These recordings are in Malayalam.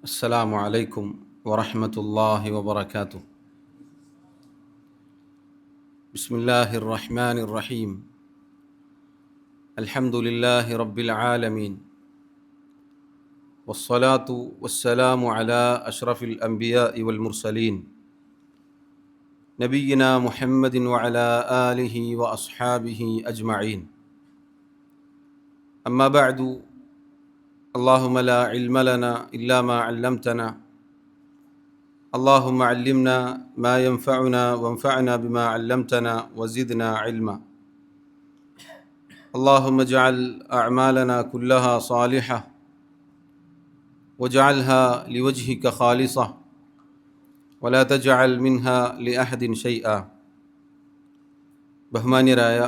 السلام عليكم ورحمة الله وبركاته. بسم الله الرحمن الرحيم. الحمد لله رب العالمين، والصلاة والسلام على أشرف الأنبياء والمرسلين نبينا محمد وعلى آله وأصحابه أجمعين. أما بعد، اللهم لا علم لنا إلا ما علمتنا، اللهم علمنا ما ينفعنا وانفعنا بما علمتنا وزدنا علما. اللهم اجعل أعمالنا كلها صالحة واجعلها لوجهك خالصة ولا تجعل منها لأحد شيئا. ബഹുമാന്യരായ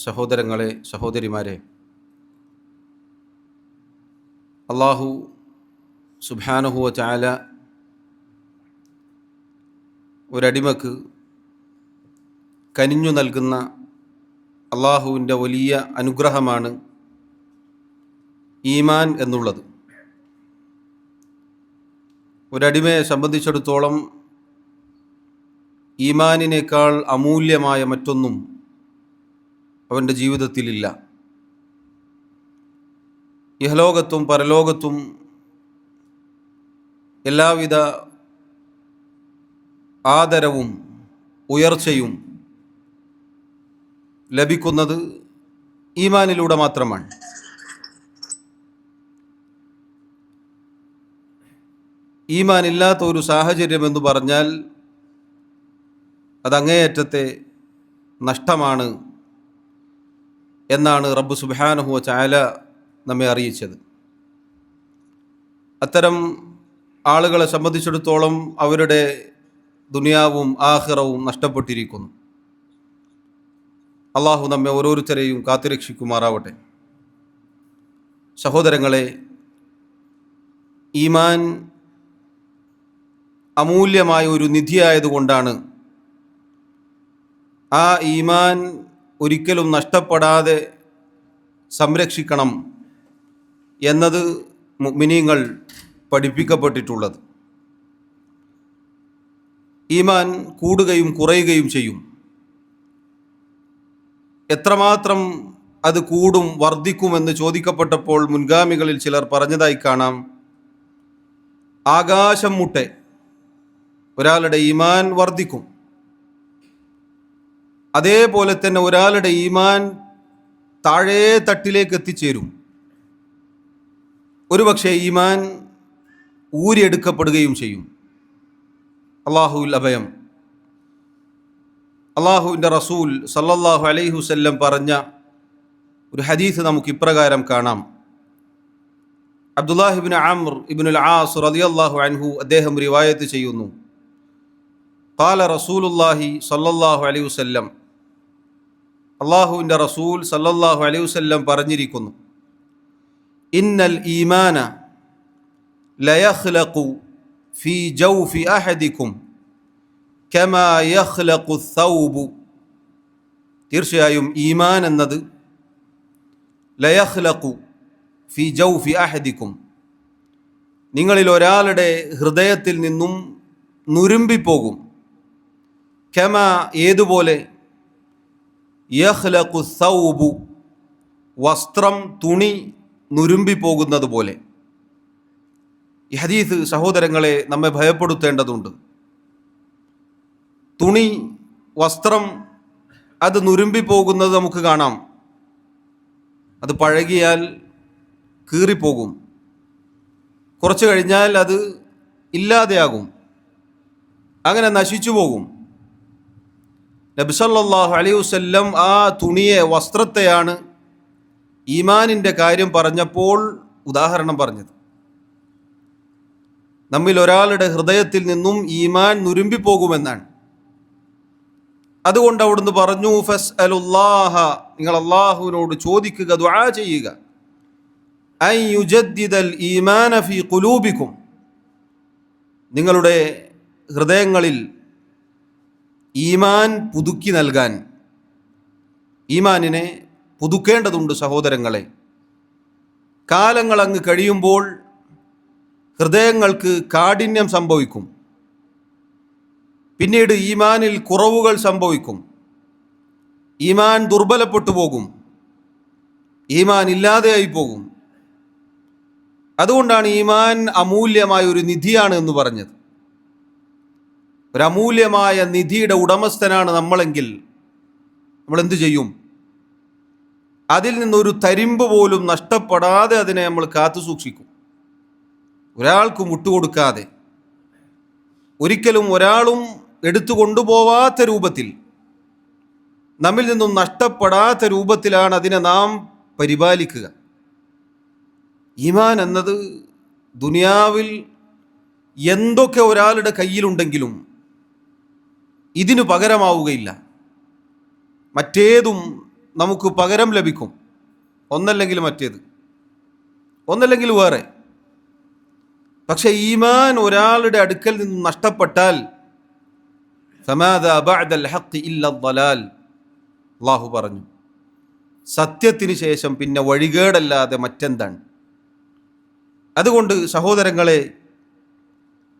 സഹോദരങ്ങളെ, സഹോദരിമാരെ, അല്ലാഹു സുബ്ഹാനഹു വ തആല ഒരടിമക്ക് കനിഞ്ഞു നൽകുന്ന അള്ളാഹുവിൻ്റെ വലിയ അനുഗ്രഹമാണ് ഈമാൻ എന്നുള്ളത്. ഒരടിമയെ സംബന്ധിച്ചിടത്തോളം ഈമാനിനേക്കാൾ അമൂല്യമായ മറ്റൊന്നും അവൻ്റെ ജീവിതത്തിലില്ല. ഇഹലോകത്തും പരലോകത്തും എല്ലാവിധ ആദരവും ഉയർച്ചയും ലഭിക്കുന്നത് ഈമാനിലൂടെ മാത്രമാണ്. ഈമാൻ ഇല്ലാത്ത ഒരു സാഹചര്യം എന്ന് പറഞ്ഞാൽ അത് അങ്ങേയറ്റത്തെ നഷ്ടമാണ് എന്നാണ് റബ്ബ് സുബ്ഹാനഹു വ തആല നമ്മെ അറിയിച്ചത്. അത്തരം ആളുകളെ സംബന്ധിച്ചിടത്തോളം അവരുടെ ദുനിയാവും ആഖിറവും നഷ്ടപ്പെട്ടിരിക്കുന്നു. അള്ളാഹു നമ്മെ ഓരോരുത്തരെയും കാത്തുരക്ഷിക്കുമാറാവട്ടെ. സഹോദരങ്ങളെ, ഈമാൻ അമൂല്യമായ ഒരു നിധിയായതുകൊണ്ടാണ് ആ ഈമാൻ ഒരിക്കലും നഷ്ടപ്പെടാതെ സംരക്ഷിക്കണം എന്നത് മുഅ്മിനീങ്ങൾ പഠിപ്പിക്കപ്പെട്ടിട്ടുള്ളത്. ഈമാൻ കൂടുകയും കുറയുകയും ചെയ്യും. എത്രമാത്രം അത് കൂടും വർദ്ധിക്കുമെന്ന് ചോദിക്കപ്പെട്ടപ്പോൾ മുൻഗാമികളിൽ ചിലർ പറഞ്ഞതായി കാണാം, ആകാശം മുട്ടെ ഒരാളുടെ ഈമാൻ വർദ്ധിക്കും. അതേപോലെ തന്നെ ഒരാളുടെ ഈമാൻ താഴേ തട്ടിലേക്ക് എത്തിച്ചേരും. ഒരുപക്ഷെ ഈമാൻ ഊരിയെടുക്കപ്പെടുകയും ചെയ്യും. അല്ലാഹുവിൽ അഭയം. അള്ളാഹുവിൻ്റെ റസൂൽ സല്ലല്ലാഹു അലൈഹി വസല്ലം പറഞ്ഞ ഒരു ഹദീസ് നമുക്ക് ഇപ്രകാരം കാണാം. അബ്ദുല്ലാഹി ഇബ്നു അംർ ഇബ്നുൽ ആസ് റളിയല്ലാഹു അൻഹു അദ്ദേഹം റിവായത്ത് ചെയ്യുന്നു, ഖാല റസൂലുള്ളാഹി സല്ലല്ലാഹു അലൈഹി വസല്ലം, അള്ളാഹുവിൻ്റെ റസൂൽ സല്ലല്ലാഹു അലൈഹി വസല്ലം പറഞ്ഞിരിക്കുന്നു, ഇന്നൽ ഈമാന ലയഖ്ലഖു ഫീ ജൗഫി അഹദിക്കും കമാ യഖ്ലഖു ഥൗബു. തീർച്ചയായും ഈമാൻ എന്നത് ലയഖ്ലഖു ഫീ ജൗഫി അഹദിക്കും, നിങ്ങളിൽ ഒരാളുടെ ഹൃദയത്തിൽ നിന്നും നുരുമ്പിപ്പോകും. കമാ ഏതുപോലെ, യഖ്ലഖു ഥൗബു വസ്ത്രം തുണി നുരുമ്പിപ്പോകുന്നത് പോലെ. ഈ ഹദീസ് സഹോദരങ്ങളെ നമ്മെ ഭയപ്പെടുത്തേണ്ടതുണ്ട്. തുണി, വസ്ത്രം അത് നുരുമ്പിപ്പോകുന്നത് നമുക്ക് കാണാം. അത് പഴകിയാൽ കീറിപ്പോകും, കുറച്ച് കഴിഞ്ഞാൽ അത് ഇല്ലാതെയാകും, അങ്ങനെ നശിച്ചു പോകും. നബി സല്ലല്ലാഹു അലൈഹി വസല്ലം ആ തുണിയെ, വസ്ത്രത്തെയാണ് ഈമാനിൻ്റെ കാര്യം പറഞ്ഞപ്പോൾ ഉദാഹരണം പറഞ്ഞത്. നമ്മിൽ ഒരാളുടെ ഹൃദയത്തിൽ നിന്നും ഈമാൻ നുരുമ്പിപ്പോകുമെന്നാണ്. അതുകൊണ്ട് അവിടുന്ന് പറഞ്ഞു, ഫസ്അലുല്ലാഹ, നിങ്ങൾ അള്ളാഹുവിനോട് ചോദിക്കുക, ദുആ ചെയ്യുക, അൻ യുജദ്ദിദൽ ഈമാന ഫീ ഖുലൂബിക്കും, നിങ്ങളുടെ ഹൃദയങ്ങളിൽ ഈമാൻ പുതുക്കി നൽകാൻ. ഈമാനിനെ പുതുക്കേണ്ടതുണ്ട് സഹോദരങ്ങളെ. കാലങ്ങൾ അങ്ങ് കഴിയുമ്പോൾ ഹൃദയങ്ങൾക്ക് കാഠിന്യം സംഭവിക്കും. പിന്നീട് ഈമാനിൽ കുറവുകൾ സംഭവിക്കും. ഈമാൻ ദുർബലപ്പെട്ടു പോകും. ഈമാൻ ഇല്ലാതെയായി പോകും. അതുകൊണ്ടാണ് ഈമാൻ അമൂല്യമായ ഒരു നിധിയാണ് എന്ന് പറഞ്ഞത്. ഒരു അമൂല്യമായ നിധിയുടെ ഉടമസ്ഥനാണ് നമ്മളെങ്കിൽ നമ്മൾ എന്തു ചെയ്യും? അതിൽ നിന്നൊരു തരിമ്പ് പോലും നഷ്ടപ്പെടാതെ അതിനെ നമ്മൾ കാത്തു സൂക്ഷിക്കും. ഒരാൾക്കും വിട്ടുകൊടുക്കാതെ, ഒരിക്കലും ഒരാളും എടുത്തു കൊണ്ടുപോവാത്ത രൂപത്തിൽ, നമ്മിൽ നിന്നും നഷ്ടപ്പെടാത്ത രൂപത്തിലാണ് അതിനെ നാം പരിപാലിക്കുക. ഈമാൻ എന്നത് ദുനിയാവിൽ എന്തൊക്കെ ഒരാളുടെ കയ്യിലുണ്ടെങ്കിലും ഇതിനു പകരമാവുകയില്ല. മറ്റേതും നമുക്ക് പകരം ലഭിക്കും. ഒന്നല്ലെങ്കിൽ മറ്റേത്, ഒന്നല്ലെങ്കിൽ വേറെ. പക്ഷെ ഈമാൻ ഒരാളുടെ അടുക്കൽ നിന്ന് നഷ്ടപ്പെട്ടാൽ ഫമാദാ ബഅദൽ ഹഖ് ഇല്ല ളലാൽ, അല്ലാഹു പറഞ്ഞു, സത്യത്തിന് ശേഷം പിന്നെ വഴികേടല്ലാതെ മറ്റെന്താണ്? അതുകൊണ്ട് സഹോദരങ്ങളെ,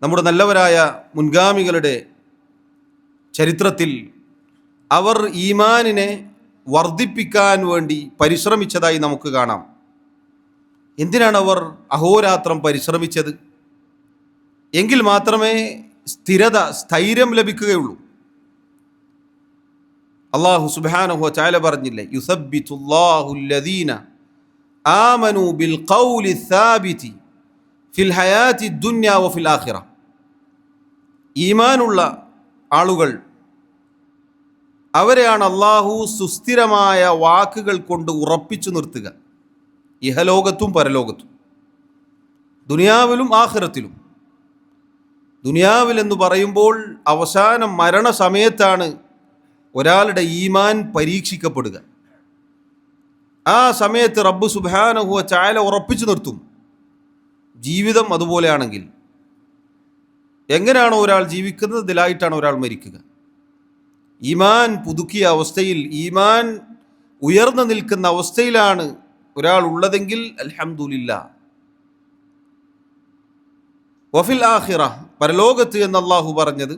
നമ്മുടെ നല്ലവരായ മുൻഗാമികളുടെ ചരിത്രത്തിൽ അവർ ഈമാനിനെ വർദ്ധിപ്പിക്കാൻ വേണ്ടി പരിശ്രമിച്ചതായി നമുക്ക് കാണാം. എന്തിനാണ് അവർ അഹോരാത്രം പരിശ്രമിച്ചത്? എങ്കിൽ മാത്രമേ സ്ഥൈര്യം ലഭിക്കുകയുള്ളൂ. അല്ലാഹു സുബ്ഹാനഹു വ തആല പറഞ്ഞില്ലേ, യുസബ്ബിതുല്ലാഹു അല്ലദീന ആമനൂ ബിൽ ഖൗലി സാബിതി ഫിൽ ഹയാത്തി ദുനിയ വഫിൽ ആഖിറ. ഈമാനുള്ള ആളുകൾ, അവരെയാണ് അല്ലാഹു സുസ്ഥിരമായ വാക്കുകൾ കൊണ്ട് ഉറപ്പിച്ചു നിർത്തുക, ഇഹലോകത്തും പരലോകത്തും, ദുനിയാവിലും ആഖിറത്തിലും. ദുനിയാവിൽ എന്ന് പറയുമ്പോൾ അവസാനം മരണസമയത്താണ് ഒരാളുടെ ഈമാൻ പരീക്ഷിക്കപ്പെടുക. ആ സമയത്ത് റബ്ബ് സുബ്ഹാനഹു വ തആല ഉറപ്പിച്ചു നിർത്തും. ജീവിതം അതുപോലെയാണെങ്കിൽ എങ്ങനെയാണോ ഒരാൾ ജീവിക്കുന്നത്, ഇതിലായിട്ടാണ് ഒരാൾ മരിക്കുക. ഈമാൻ പുതുക്കിയ അവസ്ഥയിൽ, ഈമാൻ ഉയർന്നു നിൽക്കുന്ന അവസ്ഥയിലാണ് ഒരാൾ ഉള്ളതെങ്കിൽ അൽഹംദുലില്ലാ. വഫിൽ ആഖിറ, പരലോകത്ത് എന്ന് അല്ലാഹു പറഞ്ഞത്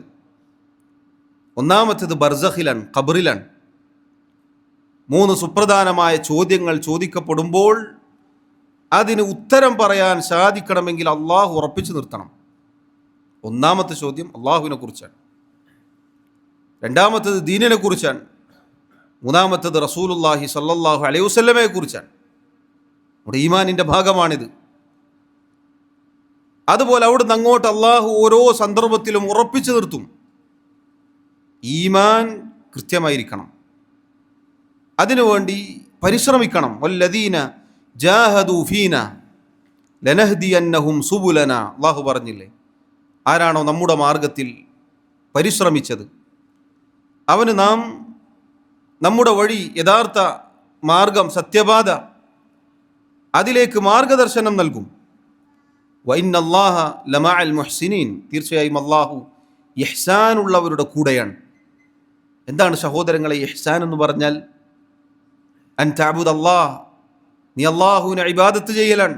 ഒന്നാമത്തേത് ബർസഖിലാണ്, ഖബറിലാണ്. 3 സുപ്രധാനമായ ചോദ്യങ്ങൾ ചോദിക്കപ്പെടുമ്പോൾ അതിന് ഉത്തരം പറയാൻ സാധിക്കണമെങ്കിൽ അല്ലാഹു ഉറപ്പിച്ചു നിർത്തണം. ഒന്നാമത്തെ ചോദ്യം അല്ലാഹുവിനെ കുറിച്ചാണ്, രണ്ടാമത്തേത് ദീനിനെ കുറിച്ചാണ്, മൂന്നാമത്തേത് റസൂലുള്ളാഹി സ്വല്ലല്ലാഹു അലൈഹി വസല്ലമയെ കുറിച്ചാണ്. നമ്മുടെ ഈമാനിൻ്റെ ഭാഗമാണിത്. അതുപോലെ അവിടുന്ന് അങ്ങോട്ട് അല്ലാഹു ഓരോ സന്ദർഭത്തിലും ഉറപ്പിച്ചു നിർത്തും. ഈമാൻ കൃത്യമായിരിക്കണം, അതിനുവേണ്ടി പരിശ്രമിക്കണം. വല്ലദീന ജാഹദു ഫീന ലനഹ്ദിയന്നഹും സുബുലന, അല്ലാഹു പറഞ്ഞില്ലേ, ആരാണോ നമ്മുടെ മാർഗത്തിൽ പരിശ്രമിച്ചത് അവന് നാം നമ്മുടെ വഴി, യഥാർത്ഥ മാർഗം, സത്യപാത, അതിലേക്ക് മാർഗദർശനം നൽകും. വഇന്നല്ലാഹ ലമഅൽ മുഹ്സിനീൻ, തീർച്ചയായും അല്ലാഹു ഇഹ്സാനുള്ളവരുടെ കൂടെയാണ്. എന്താണ് സഹോദരങ്ങളെ ഇഹ്സാൻ എന്ന് പറഞ്ഞാൽ? അൻ തഅബുദല്ലാഹ്, നീ അല്ലാഹുവിനെ ഇബാദത്ത് ചെയ്യലാണ്.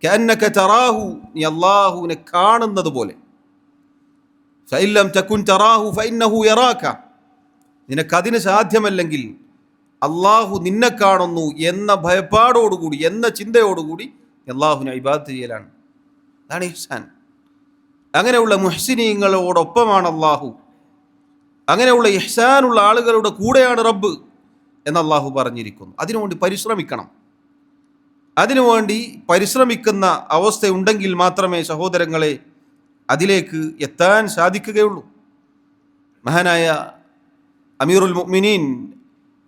കഅന്നക തറാഹു, നീ അല്ലാഹുവിനെ കാണുന്നത് പോലെ. ഫഇൻ ലം തകുൻ തറാഹു ഫഇന്നഹു യറാക, നിനക്കതിന് സാധ്യമല്ലെങ്കിൽ അല്ലാഹു നിന്നെ കാണുന്നു എന്ന ഭയപ്പാടോടുകൂടി, എന്ന ചിന്തയോടുകൂടി അല്ലാഹുവിനെ ഇബാദത്ത് ചെയ്യലാണ്. അതാണ് ഇഹ്സാൻ. അങ്ങനെയുള്ള മുഹ്സിനീങ്ങളോടൊപ്പമാണ് അല്ലാഹു, അങ്ങനെയുള്ള ഇഹ്സാനുള്ള ആളുകളുടെ കൂടെയാണ് റബ്ബ് എന്ന് അല്ലാഹു പറഞ്ഞിരിക്കുന്നു. അതിനുവേണ്ടി പരിശ്രമിക്കണം. അതിനുവേണ്ടി പരിശ്രമിക്കുന്ന അവസ്ഥയുണ്ടെങ്കിൽ മാത്രമേ സഹോദരങ്ങളെ അതിലേക്ക് എത്താൻ സാധിക്കുകയുള്ളൂ. മഹാനായ അമീറുൽ മുഅ്മിനീൻ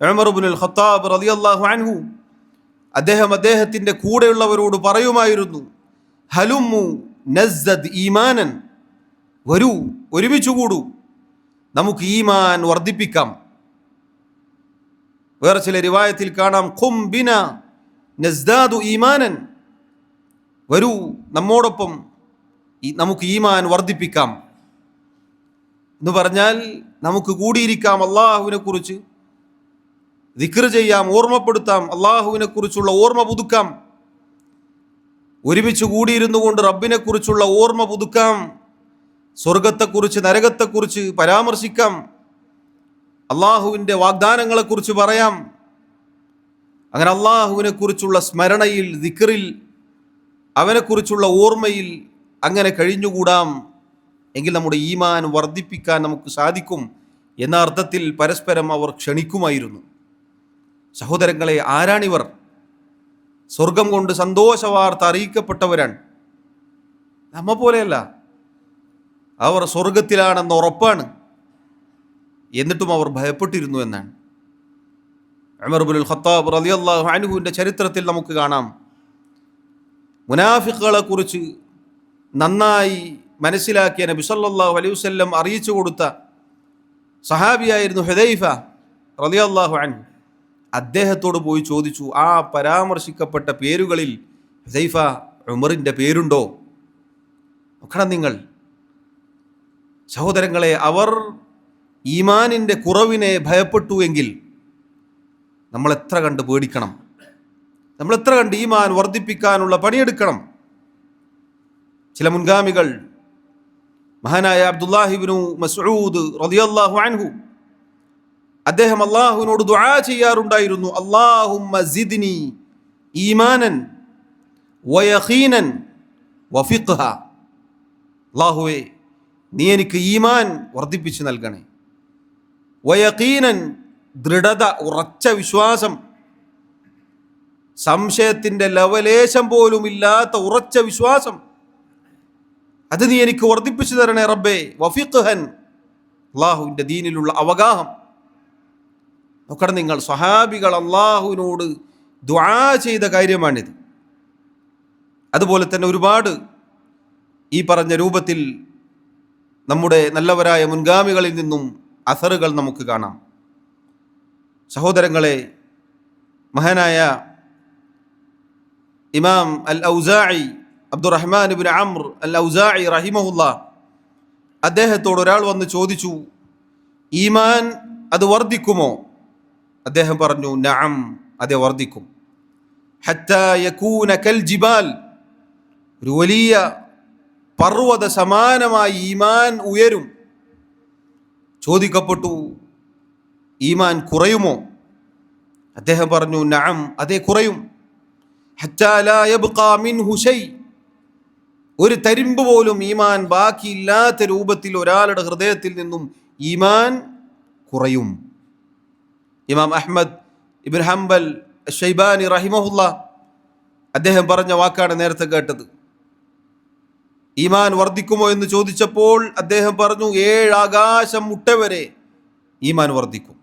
ഉമർ ഇബ്നുൽ ഖത്താബ് റളിയല്ലാഹു അൻഹു അദ്ദേഹത്തിൻ്റെ കൂടെയുള്ളവരോട് പറയുമായിരുന്നു, ഹലുമ്മു നസ്ദദ് ഈമാനൻ, വരൂ ഒരുമിച്ച് കൂടൂ, നമുക്ക് ഈമാൻ വർദ്ധിപ്പിക്കാം. വേറെ ചില റിവായത്തിൽ കാണാം, ഖും ബിന നസ്ദാദു ഈമാനൻ, വരൂ നമ്മോടൊപ്പം നമുക്ക് ഈമാൻ വർദ്ധിപ്പിക്കാം എന്ന് പറഞ്ഞാൽ നമുക്ക് കൂടിയിരിക്കാം, അള്ളാഹുവിനെ കുറിച്ച് ദിക്ർ ചെയ്യാം, ഓർമ്മപ്പെടുത്താം, അള്ളാഹുവിനെ കുറിച്ചുള്ള ഓർമ്മ പുതുക്കാം. ഒരുമിച്ച് കൂടിയിരുന്നു കൊണ്ട് റബ്ബിനെക്കുറിച്ചുള്ള ഓർമ്മ പുതുക്കാം, സ്വർഗത്തെക്കുറിച്ച് നരകത്തെക്കുറിച്ച് പരാമർശിക്കാം, അള്ളാഹുവിൻ്റെ വാഗ്ദാനങ്ങളെക്കുറിച്ച് പറയാം. അങ്ങനെ അള്ളാഹുവിനെ കുറിച്ചുള്ള സ്മരണയിൽ, ദിക്റിൽ, അവനെക്കുറിച്ചുള്ള ഓർമ്മയിൽ അങ്ങനെ കഴിഞ്ഞുകൂടാം എങ്കിൽ നമ്മുടെ ഈമാൻ വർദ്ധിപ്പിക്കാൻ നമുക്ക് സാധിക്കും എന്ന അർത്ഥത്തിൽ പരസ്പരം അവർ ക്ഷണിക്കുമായിരുന്നു. സഹോദരങ്ങളെ, ആരാണിവർ? സ്വർഗം കൊണ്ട് സന്തോഷവാർത്ത അറിയിക്കപ്പെട്ടവരാണ്. നമ്മ പോലെയല്ല, അവർ സ്വർഗത്തിലാണെന്ന് ഉറപ്പാണ്. എന്നിട്ടും അവർ ഭയപ്പെട്ടിരുന്നു എന്നാണ്. ഉമർ ഇബ്നുൽ ഖത്താബ് റളിയല്ലാഹു അൻഹുവിൻ്റെ ചരിത്രത്തിൽ നമുക്ക് കാണാം. മുനാഫിഖുകളെ കുറിച്ച് നന്നായി മനസ്സിലാക്കിയ നബി സല്ലല്ലാഹു അലൈഹി വസല്ലം അറിയിച്ചു കൊടുത്ത സഹാബിയായിരുന്നു ഹുദൈഫ റളിയല്ലാഹു അൻഹു. അദ്ദേഹത്തോട് പോയി ചോദിച്ചു, ആ പരാമർശിക്കപ്പെട്ട പേരുകളിൽ ഹുദൈഫ ഉമറിൻ്റെ പേരുണ്ടോ? നോക്കണം നിങ്ങൾ സഹോദരങ്ങളെ, അവർ ഈമാനിൻ്റെ കുറവിനെ ഭയപ്പെട്ടു എങ്കിൽ നമ്മൾ എത്ര കണ്ട് പേടിക്കണം, നമ്മൾ എത്ര കണ്ട് ഈമാൻ വർദ്ധിപ്പിക്കാനുള്ള പണിയെടുക്കണം. ചില മുൻഗാമികൾ, മഹാനായ അബ്ദുല്ലാഹിബ്നു മസ്ഊദ് റളിയല്ലാഹു അൻഹു, അദ്ദേഹം അള്ളാഹുവിനോട് ദുആ ചെയ്യാറുണ്ടായിരുന്നു, അല്ലാഹുമ്മ സിദ്നി ഈമാനൻ വയഖീനൻ വഫിഖ്ഹ. അല്ലാഹുവേ, നീ എനിക്ക് ഈമാൻ വർദ്ധിപ്പിച്ചു നൽകണേ, വയഖീനൻ ദൃഢത, ഉറച്ച വിശ്വാസം, സംശയത്തിൻ്റെ ലവലേശം പോലും ഇല്ലാത്ത ഉറച്ച വിശ്വാസം, അത് നീ എനിക്ക് വർദ്ധിപ്പിച്ചു തരണേ റബ്ബേ. വഫിഖ്ഹൻ, അള്ളാഹുവിൻ്റെ ദീനിലുള്ള അവഗാഹം. നോക്കണം നിങ്ങൾ, സ്വഹാബികൾ അള്ളാഹുവിനോട് ദുആ ചെയ്ത കാര്യമാണിത്. അതുപോലെ തന്നെ ഒരുപാട് ഈ പറഞ്ഞ രൂപത്തിൽ നമ്മുടെ നല്ലവരായ മുൻഗാമികളിൽ നിന്നും അസറുകൾ നമുക്ക് കാണാം. സഹോദരങ്ങളെ, മഹാനായ ഇമാം അൽ ഔസാഇ, അബ്ദുറഹ്മാൻ ഇബ്നു അംർ അൽ ഔസാഇ റഹിമഹുല്ലാ, അദ്ദേഹത്തോട് ഒരാൾ വന്ന് ചോദിച്ചു, ഈമാൻ അത് വർദ്ധിക്കുമോ? അദ്ദേഹം പറഞ്ഞു, നഅം, അതെ വർദ്ധിക്കും. ഹത്താ യകൂന കൽ ജിബാൽ, ഒരു വലിയ പർവ്വത സമാനമായി ഈമാൻ ഉയരും. ചോദിക്കപ്പെട്ടു, ഈമാൻ കുറയുമോ? അദ്ദേഹം പറഞ്ഞു, നഅം, അതെ കുറയും. ഹത്താ ലാ യബ്ഖാ മിൻഹു ശൈ, ഒരു തരിമ്പ് പോലും ഈമാൻ ബാക്കിയില്ലാത്ത രൂപത്തിൽ ഒരാളുടെ ഹൃദയത്തിൽ നിന്നും ഈമാൻ കുറയും. ഇമാം അഹ്മദ് ഇബ്നു ഹംബൽ അശ്ശൈബാനി റഹിമഹുല്ലാ, അദ്ദേഹം പറഞ്ഞ വാക്കാണ് നേരത്തെ കേട്ടത്. ഈമാൻ വർദ്ധിക്കുമോ എന്ന് ചോദിച്ചപ്പോൾ അദ്ദേഹം പറഞ്ഞു, 7 ആകാശം മുട്ടവരെ ഈമാൻ വർദ്ധിക്കും.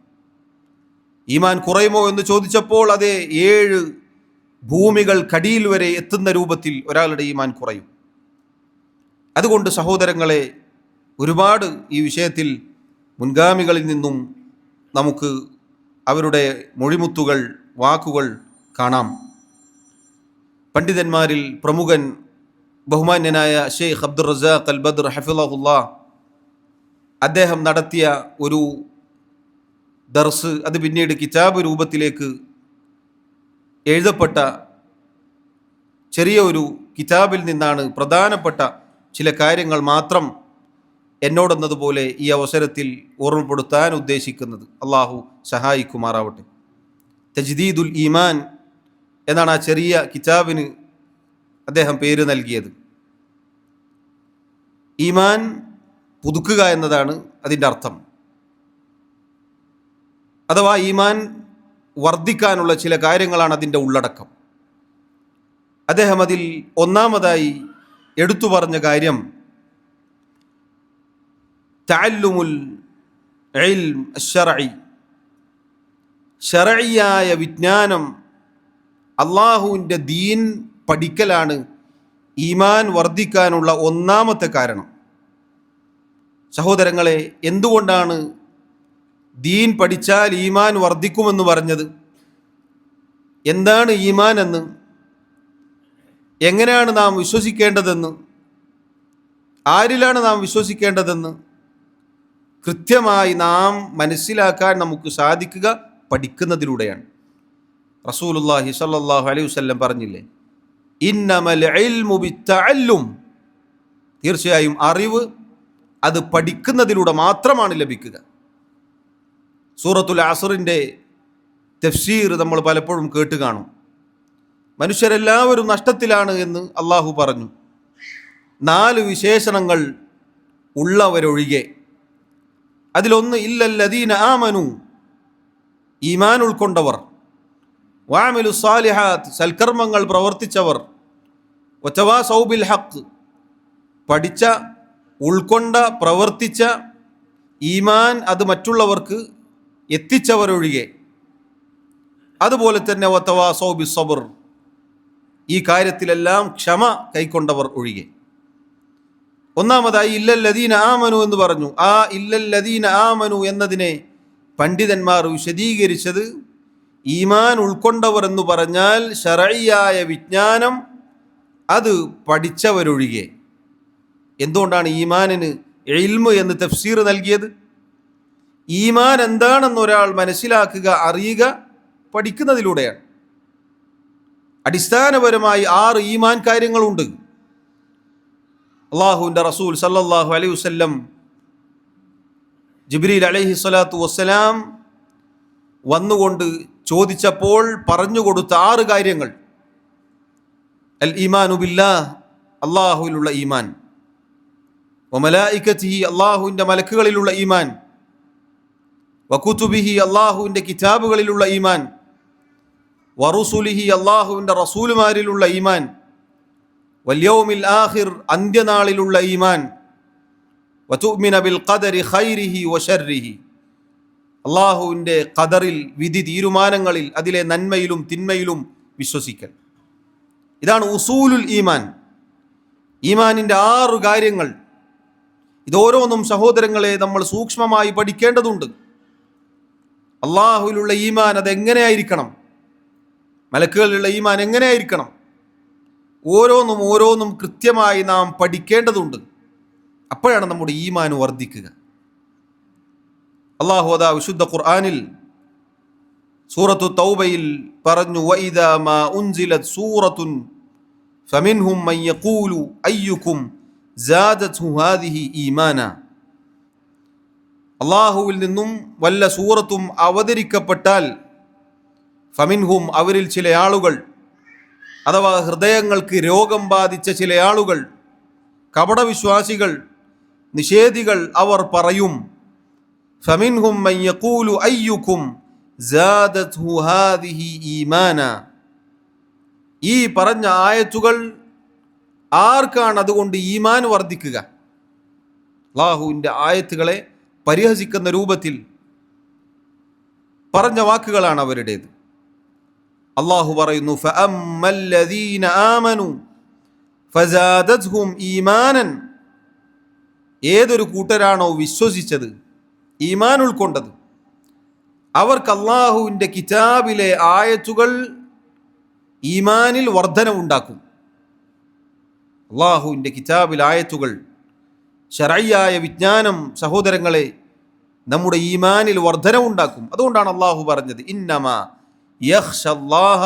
ഈമാൻ കുറയുമോ എന്ന് ചോദിച്ചപ്പോൾ അതെ, 7 ഭൂമികൾ കടിയിൽ വരെ എത്തുന്ന രൂപത്തിൽ ഒരാളുടെ ഈമാൻ കുറയും. അതുകൊണ്ട് സഹോദരങ്ങളെ, ഒരുപാട് ഈ വിഷയത്തിൽ മുൻഗാമികളിൽ നിന്നും നമുക്ക് അവരുടെ മൊഴിമുത്തുകൾ, വാക്കുകൾ കാണാം. പണ്ഡിതന്മാരിൽ പ്രമുഖൻ ബഹുമാന്യനായ ഷെയ്ഖ് അബ്ദുർ റസാഖ് അൽ ബദ്ർ ഹഫിളഹുല്ലാ, അദ്ദേഹം നടത്തിയ ഒരു ദർസ്, അത് പിന്നീട് കിതാബ് രൂപത്തിലേക്ക് എഴുതപ്പെട്ട ചെറിയ ഒരു കിതാബിൽ നിന്നാണ് പ്രധാനപ്പെട്ട ചില കാര്യങ്ങൾ മാത്രം എന്നോടെന്നതുപോലെ ഈ അവസരത്തിൽ ഓർമ്മപ്പെടുത്താൻ ഉദ്ദേശിക്കുന്നത്. അള്ളാഹു സഹായിക്കുമാറാവട്ടെ. തജ്ദീദുൽ ഈമാൻ എന്നാണ് ആ ചെറിയ കിതാബിന് അദ്ദേഹം പേര് നൽകിയത്. ഈമാൻ പുതുക്കുക എന്നതാണ് അതിൻ്റെ അർത്ഥം. അഥവാ ഈമാൻ വർദ്ധിക്കാനുള്ള ചില കാര്യങ്ങളാണ് അതിൻ്റെ ഉള്ളടക്കം. അദ്ദേഹം അതിൽ ഒന്നാമതായി എടുത്തു പറഞ്ഞ കാര്യം തഅല്ലുമുൽ ഇൽം അശ്ശറഈ, ശറഈയായ വിജ്ഞാനം, അള്ളാഹുവിൻ്റെ ദീൻ പഠിക്കലാണ് ഈമാൻ വർദ്ധിക്കാനുള്ള ഒന്നാമത്തെ കാരണം. സഹോദരങ്ങളെ, എന്തുകൊണ്ടാണ് ദീൻ പഠിച്ചാൽ ഈമാൻ വർദ്ധിക്കുമെന്ന് പറഞ്ഞത്? എന്താണ് ഈമാൻ എന്ന്, എങ്ങനെയാണ് നാം വിശ്വസിക്കേണ്ടതെന്ന്, ആരിലാണ് നാം വിശ്വസിക്കേണ്ടതെന്ന് കൃത്യമായി നാം മനസ്സിലാക്കാൻ നമുക്ക് സാധിക്കുക പഠിക്കുന്നതിലൂടെയാണ്. റസൂലുള്ളാഹി സ്വല്ലല്ലാഹു അലൈഹി വസല്ലം പറഞ്ഞില്ലേ, ഇന്നമൽ ഇൽമു ബിത്തഅല്ലും, തീർച്ചയായും അറിവ് അത് പഠിക്കുന്നതിലൂടെ മാത്രമാണ് ലഭിക്കുക. സൂറത്തുൽ അസ്റിൻ്റെ തഫ്സീർ നമ്മൾ പലപ്പോഴും കേട്ട് കാണും. മനുഷ്യരെല്ലാവരും നഷ്ടത്തിലാണ് എന്ന് അള്ളാഹു പറഞ്ഞു. 4 വിശേഷണങ്ങൾ ഉള്ളവരൊഴികെ. അതിലൊന്ന് ഇല്ലല്ലദീന ആമനു, ഈമാൻ ഉൾക്കൊണ്ടവർ, വഅമിലു സ്സാലിഹാത്ത്, സൽക്കർമ്മങ്ങൾ പ്രവർത്തിച്ചവർ, വതവാസൗ ബിൽ ഹഖ്, പഠിച്ച ഉൾക്കൊണ്ട പ്രവർത്തിച്ച ഈമാൻ അത് മറ്റുള്ളവർക്ക് എത്തിച്ചവരൊഴികെ. അതുപോലെ തന്നെ വതവാസൗ ബിസ്സബ്ർ, ഈ കാര്യത്തിലെല്ലാം ക്ഷമ കൈക്കൊണ്ടവർ ഒഴികെ. ഒന്നാമതായി ഇല്ലല്ലദീന ആമനു എന്ന് പറഞ്ഞു. ആ ഇല്ലല്ലദീന ആമനു എന്നതിനെ പണ്ഡിതന്മാർ വിശദീകരിച്ചത്, ഈമാൻ ഉൾക്കൊണ്ടവർ എന്ന് പറഞ്ഞാൽ ശർഈയായ വിജ്ഞാനം അത് പഠിച്ചവരൊഴികെ. എന്തുകൊണ്ടാണ് ഈമാനിന് ഇൽമ് എന്ന് തഫ്സീർ നൽകിയത്? ഈമാൻ എന്താണെന്ന് ഒരാൾ മനസ്സിലാക്കുക, അറിയുക പഠിക്കുന്നതിലൂടെയാണ്. അടിസ്ഥാനപരമായി 6 ഈമാൻ കാര്യങ്ങളുണ്ട്. അള്ളാഹുവിൻ്റെ റസൂൽ സല്ലല്ലാഹു അലൈഹി വസല്ലം ജിബ്രീൽ അലൈഹി സ്വലാത്തു വസ്സലാം വന്നുകൊണ്ട് ചോദിച്ചപ്പോൾ പറഞ്ഞുകൊടുത്ത 6 കാര്യങ്ങൾ: അൽ ഈമാനു ബില്ലാഹ്, അള്ളാഹുവിലുള്ള ഈമാൻ, വമലായികതിഹി, അള്ളാഹുവിൻ്റെ മലക്കുകളിലുള്ള ഈമാൻ, വകുതുബിഹി, അള്ളാഹുവിൻ്റെ കിതാബുകളിലുള്ള ഈമാൻ, വറുസുലിഹി, അള്ളാഹുവിൻ്റെ റസൂലുമാരിലുള്ള ഈമാൻ, വൽയൗമിൽ ആഖിർ, അന്ത്യനാളിലുള്ള ഈമാൻ, വതുഅ്മിന ബിൽ ഖദരി ഖൈരിഹി വശർരിഹി, അള്ളാഹുവിൻ്റെ ഖദറിൽ, വിധി തീരുമാനങ്ങളിൽ, അതിലെ നന്മയിലും തിന്മയിലും വിശ്വസിക്കൽ. ഇതാണ് ഉസൂലുൽ ഈമാൻ, ഈമാനിൻ്റെ 6 കാര്യങ്ങൾ. ഇതോരോന്നും സഹോദരങ്ങളെ നമ്മൾ സൂക്ഷ്മമായി പഠിക്കേണ്ടതുണ്ട്. അള്ളാഹുവിലുള്ള ഈമാൻ അതെങ്ങനെയായിരിക്കണം? മലക്കുകളിലുള്ള ഈമാൻ എങ്ങനെയായിരിക്കണം? ഓരോന്നും കൃത്യമായി നാം പഠിക്കേണ്ടതുണ്ട്. അപ്പോഴാണ് നമ്മുടെ ഈമാൻ വർദ്ധിക്കുക. അള്ളാഹു അതാ വിശുദ്ധ ഖുർആനിൽ സൂറത്തു തൗബയിൽ പറഞ്ഞു: വഇദാ മാ ഉൻസിലത് സൂറത്തുൻ ഫമിൻഹും മൻ യഖൂലു അയ്യുക്കും സാദത്ഹു ഹാദിഹി ഈമാന. അള്ളാഹുവിൽ നിന്നും വല്ല സൂറത്തും അവതരിക്കപ്പെട്ടാൽ ഫമിൻഹും, അവരിൽ ചില ആളുകൾ, അഥവാ ഹൃദയങ്ങൾക്ക് രോഗം ബാധിച്ച ചില ആളുകൾ, കപടവിശ്വാസികൾ, നിഷേധികൾ, അവർ പറയും: ഫമിൻഹും മൻ യഖൂലു അയ്യുക്കും സാദത്ഹു ഹാദിഹി ഈമാന. ഈ പറഞ്ഞ ആയത്തുകൾ ആർക്കാണ് അതുകൊണ്ട് ഈമാൻ വർദ്ധിക്കുക? അല്ലാഹുവിൻ്റെ ആയത്തുകളെ പരിഹസിക്കുന്ന രൂപത്തിൽ പറഞ്ഞ വാക്കുകളാണ് അവരുടേത്. അള്ളാഹു പറയുന്നു: ഫഅമ്മല്ലദീന ആമനു ഫസാദത്ഹും ഈമാനൻ. ഏതൊരു കൂട്ടരാണോ വിശ്വസിച്ചത്, ഈമാൻ ഉൾക്കൊണ്ടത്, അവർക്ക് അള്ളാഹുവിൻ്റെ കിതാബിലെ ആയത്തുകൾ ഈമാനിൽ വർധനവുണ്ടാക്കും. അള്ളാഹുവിൻ്റെ കിതാബിൽ ആയത്തുകൾ, ശർഈയായ വിജ്ഞാനം സഹോദരങ്ങളെ നമ്മുടെ ഈമാനിൽ വർധനവുണ്ടാക്കും. അതുകൊണ്ടാണ് അള്ളാഹു പറഞ്ഞത്: ഇന്നമാ യഖ്ശല്ലാഹ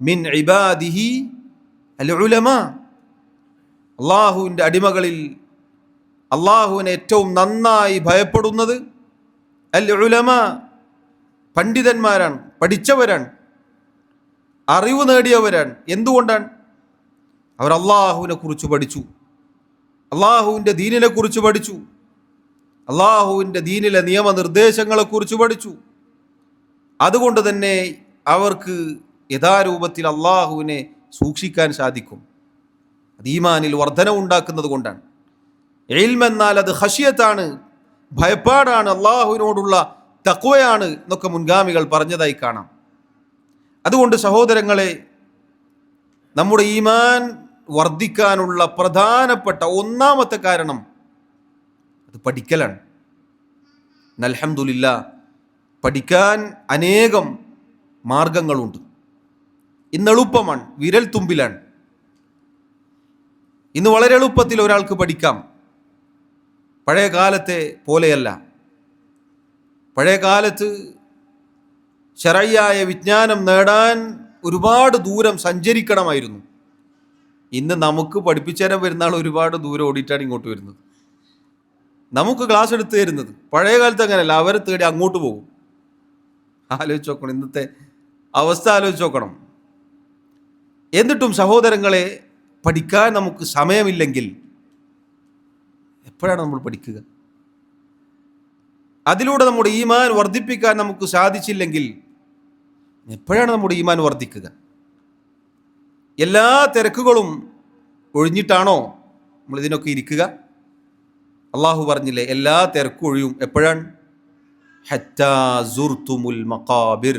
മിൻ ഇബാദിഹി അൽ ഉലമാ. അള്ളാഹുവിൻ്റെ അടിമകളിൽ അള്ളാഹുവിനെ ഏറ്റവും നന്നായി ഭയപ്പെടുന്നത് അൽ ഉലമാ, പണ്ഡിതന്മാരാണ്, പഠിച്ചവരാണ്, അറിവ് നേടിയവരാണ്. എന്തുകൊണ്ടാണ്? അവർ അള്ളാഹുവിനെ കുറിച്ച് പഠിച്ചു, അള്ളാഹുവിൻ്റെ ദീനിനെ കുറിച്ച് പഠിച്ചു, അള്ളാഹുവിൻ്റെ ദീനിലെ നിയമനിർദ്ദേശങ്ങളെക്കുറിച്ച് പഠിച്ചു. അതുകൊണ്ട് തന്നെ അവർക്ക് യഥാരൂപത്തിൽ അള്ളാഹുവിനെ സൂക്ഷിക്കാൻ സാധിക്കും. അത് ഈമാനിൽ വർധനവുണ്ടാക്കുന്നത് കൊണ്ടാണ്. ഇൽമ് എന്നാൽ അത് ഖശിയത്താണ്, ഭയപ്പാടാണ്, അള്ളാഹുവിനോടുള്ള തഖ്വയാണ് എന്നൊക്കെ മുൻഗാമികൾ പറഞ്ഞതായി കാണാം. അതുകൊണ്ട് സഹോദരങ്ങളെ, നമ്മുടെ ഈമാൻ വർദ്ധിക്കാനുള്ള പ്രധാനപ്പെട്ട ഒന്നാമത്തെ കാരണം അത് പഠിക്കലാണ്. അൽഹംദുലില്ലാഹ്, പഠിക്കാൻ അനേകം മാർഗങ്ങളുണ്ട്. ഇന്ന് എളുപ്പമാണ്, വിരൽ തുമ്പിലാണ്. ഇന്ന് വളരെ എളുപ്പത്തിൽ ഒരാൾക്ക് പഠിക്കാം. പഴയ കാലത്തെ പോലെയല്ല. പഴയ കാലത്ത് ശർഈയായ വിജ്ഞാനം നേടാൻ ഒരുപാട് ദൂരം സഞ്ചരിക്കണമായിരുന്നു. ഇന്ന് നമുക്ക് പഠിപ്പിച്ചു തരാൻ വരുന്ന ആൾ ഒരുപാട് ദൂരം ഓടിയിട്ടാണ് ഇങ്ങോട്ട് വരുന്നത്. നമുക്ക് ക്ലാസ് എടുത്ത് തരുന്നത്. പഴയ കാലത്ത് അങ്ങനെയല്ല, അവരെ തേടി അങ്ങോട്ട് പോകും. ആലോചിച്ച് നോക്കണം, ഇന്നത്തെ അവസ്ഥ ആലോചിച്ച് നോക്കണം. എന്നിട്ടും സഹോദരങ്ങളെ, പഠിക്കാൻ നമുക്ക് സമയമില്ലെങ്കിൽ എപ്പോഴാണ് നമ്മൾ പഠിക്കുക? അതിലൂടെ നമ്മുടെ ഈമാൻ വർദ്ധിപ്പിക്കാൻ നമുക്ക് സാധിച്ചില്ലെങ്കിൽ എപ്പോഴാണ് നമ്മുടെ ഈമാൻ വർദ്ധിക്കുക? എല്ലാ തിരക്കുകളും ഒഴിഞ്ഞിട്ടാണോ നമ്മൾ ഇതിനൊക്കെ ഇരിക്കുക? അള്ളാഹു പറഞ്ഞില്ലേ, എല്ലാ തിരക്കും ഒഴിയും എപ്പോഴാണ്? ഹത്താ സുർത്തുമുൽ മഖാബിർ,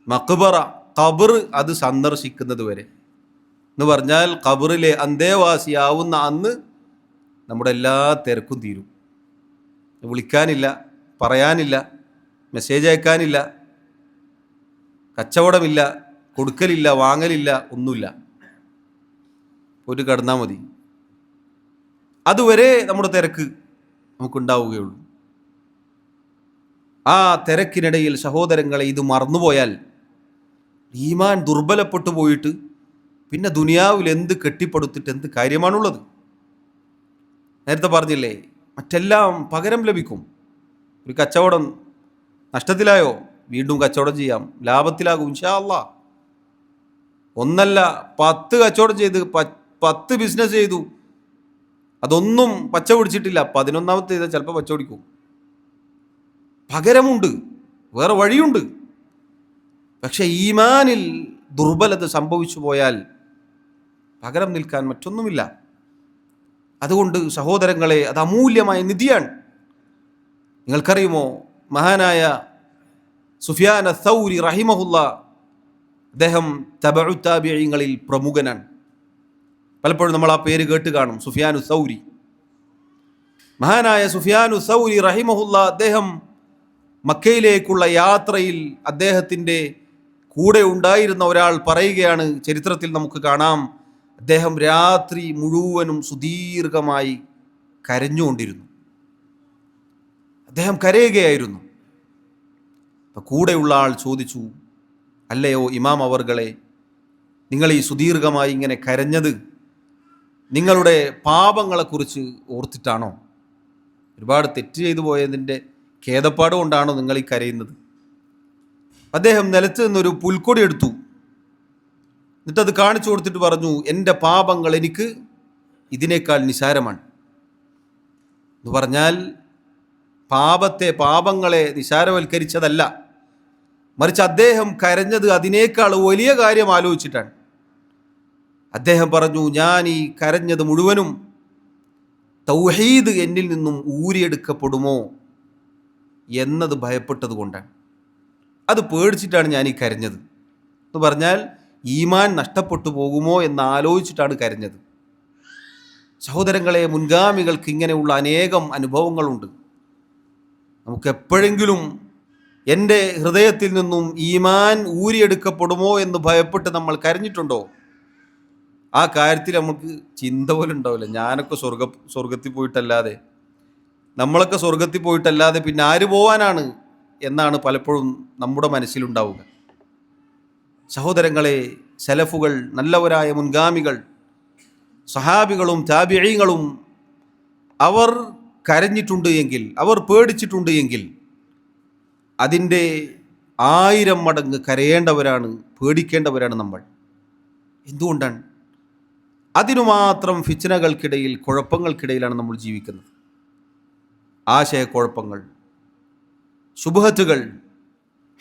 മഖ്ബറ, ഖബർ അത് സന്ദർശിക്കുന്നത് വരെ എന്ന് പറഞ്ഞാൽ ഖബറിലെ അന്തേവാസിയാവുന്ന അന്ന് നമ്മുടെ എല്ലാ തിരക്കും തീരും. വിളിക്കാനില്ല, പറയാനില്ല, മെസ്സേജ് അയക്കാനില്ല, കച്ചവടമില്ല, കൊടുക്കലില്ല, വാങ്ങലില്ല, ഒന്നുമില്ല. ഒരു കിടന്നാൽ മതി. അതുവരെ നമ്മുടെ തിരക്ക് നമുക്കുണ്ടാവുകയുള്ളൂ. ആ തിരക്കിനിടയിൽ സഹോദരങ്ങളെ, ഇത് മറന്നുപോയാൽ ഈമാൻ ദുർബലപ്പെട്ടു പോയിട്ട് പിന്നെ ദുനിയാവിൽ എന്ത് കെട്ടിപ്പടുത്തിട്ട് എന്ത് കാര്യമാണുള്ളത്? നേരത്തെ പറഞ്ഞില്ലേ, മറ്റെല്ലാം പകരം ലഭിക്കും. ഒരു കച്ചവടം നഷ്ടത്തിലായോ, വീണ്ടും കച്ചവടം ചെയ്യാം, ലാഭത്തിലാകും ഇൻഷാ അല്ലാഹ്. ഒന്നല്ല 10 കച്ചവടം ചെയ്ത് 10 ബിസിനസ് ചെയ്തു, അതൊന്നും പച്ച പിടിച്ചിട്ടില്ല, 11ാമത്തെ ചെയ്താൽ ചിലപ്പോൾ പച്ച പിടിക്കും. പകരമുണ്ട്, വേറെ വഴിയുണ്ട്. പക്ഷെ ഈമാനിൽ ദുർബലത സംഭവിച്ചു പോയാൽ പകരം നിൽക്കാൻ മറ്റൊന്നുമില്ല. അതുകൊണ്ട് സഹോദരങ്ങളെ, അത് അമൂല്യമായ നിധിയാണ്. നിങ്ങൾക്കറിയുമോ, മഹാനായ സുഫിയാൻ അസ്സൗരി റഹിമഹുല്ല, അദ്ദേഹം തബഉ താബിഈങ്ങളിൽ പ്രമുഖനാണ്. പലപ്പോഴും നമ്മൾ ആ പേര് കേട്ട് കാണും, സുഫിയാനു സൗരി. മഹാനായ സുഫിയാനു സൗരി റഹിമഹുല്ല, അദ്ദേഹം മക്കയിലേക്കുള്ള യാത്രയിൽ അദ്ദേഹത്തിൻ്റെ കൂടെ ഉണ്ടായിരുന്ന ഒരാൾ പറയുകയാണ്, ചരിത്രത്തിൽ നമുക്ക് കാണാം, അദ്ദേഹം രാത്രി മുഴുവനും സുദീർഘമായി കരഞ്ഞുകൊണ്ടിരുന്നു. അദ്ദേഹം കരയുകയായിരുന്നു. അപ്പം കൂടെയുള്ള ആൾ ചോദിച്ചു, അല്ലയോ ഇമാം അവർകളെ, നിങ്ങൾ ഈ സുദീർഘമായി ഇങ്ങനെ കരഞ്ഞത് നിങ്ങളുടെ പാപങ്ങളെക്കുറിച്ച് ഓർത്തിട്ടാണോ? ഒരുപാട് തെറ്റ് ചെയ്തു പോയതിൻ്റെ ഖേദപ്പാട് കൊണ്ടാണോ നിങ്ങൾ ഈ കരയുന്നത്? അദ്ദേഹം നിലത്ത് നിന്നൊരു പുൽക്കൊടി എടുത്തു, എന്നിട്ടത് കാണിച്ചു കൊടുത്തിട്ട് പറഞ്ഞു, എൻ്റെ പാപങ്ങൾ എനിക്ക് ഇതിനേക്കാൾ നിസാരമാണ് എന്ന് പറഞ്ഞാൽ പാപങ്ങളെ നിസാരവൽക്കരിച്ചതല്ല, മറിച്ച് അദ്ദേഹം കരഞ്ഞത് അതിനേക്കാൾ വലിയ കാര്യം ആലോചിച്ചിട്ടാണ്. അദ്ദേഹം പറഞ്ഞു, ഞാൻ ഈ കരഞ്ഞത് മുഴുവനും തൗഹീദ് എന്നിൽ നിന്നും ഊരിയെടുക്കപ്പെടുമോ എന്നത് ഭയപ്പെട്ടത് കൊണ്ടാണ്, അത് പേടിച്ചിട്ടാണ് ഞാൻ ഈ കരഞ്ഞത് എന്ന് പറഞ്ഞാൽ ഈമാൻ നഷ്ടപ്പെട്ടു പോകുമോ എന്ന് ആലോചിച്ചിട്ടാണ് കരഞ്ഞത്. സഹോദരങ്ങളെ, മുൻഗാമികൾക്ക് ഇങ്ങനെയുള്ള അനേകം അനുഭവങ്ങളുണ്ട്. നമുക്ക് എപ്പോഴെങ്കിലും എൻ്റെ ഹൃദയത്തിൽ നിന്നും ഈമാൻ ഊരിയെടുക്കപ്പെടുമോ എന്ന് ഭയപ്പെട്ട് നമ്മൾ കരഞ്ഞിട്ടുണ്ടോ? ആ കാര്യത്തിൽ നമുക്ക് ചിന്ത പോലും ഉണ്ടാവില്ല. ഞാനൊക്കെ സ്വർഗത്തിൽ പോയിട്ടല്ലാതെ, നമ്മളൊക്കെ സ്വർഗത്തിൽ പോയിട്ടല്ലാതെ പിന്നെ ആര് പോവാനാണ് എന്നാണ് പലപ്പോഴും നമ്മുടെ മനസ്സിലുണ്ടാവുക. സഹോദരങ്ങളെ, സലഫുകൾ, നല്ലവരായ മുൻഗാമികൾ, സഹാബികളും താബിഈങ്ങളും അവർ കരഞ്ഞിട്ടുണ്ട് എങ്കിൽ, അവർ പേടിച്ചിട്ടുണ്ട് എങ്കിൽ അതിൻ്റെ 1000 മടങ്ങ് കരയേണ്ടവരാണ്, പേടിക്കേണ്ടവരാണ് നമ്മൾ. എന്തുകൊണ്ടാണ്? അതിനു മാത്രം ഫിത്നകൾക്കിടയിൽ, കുഴപ്പങ്ങൾക്കിടയിലാണ് നമ്മൾ ജീവിക്കുന്നത്. ആശയക്കുഴപ്പങ്ങൾ, ശുബ്ഹത്തുകൾ,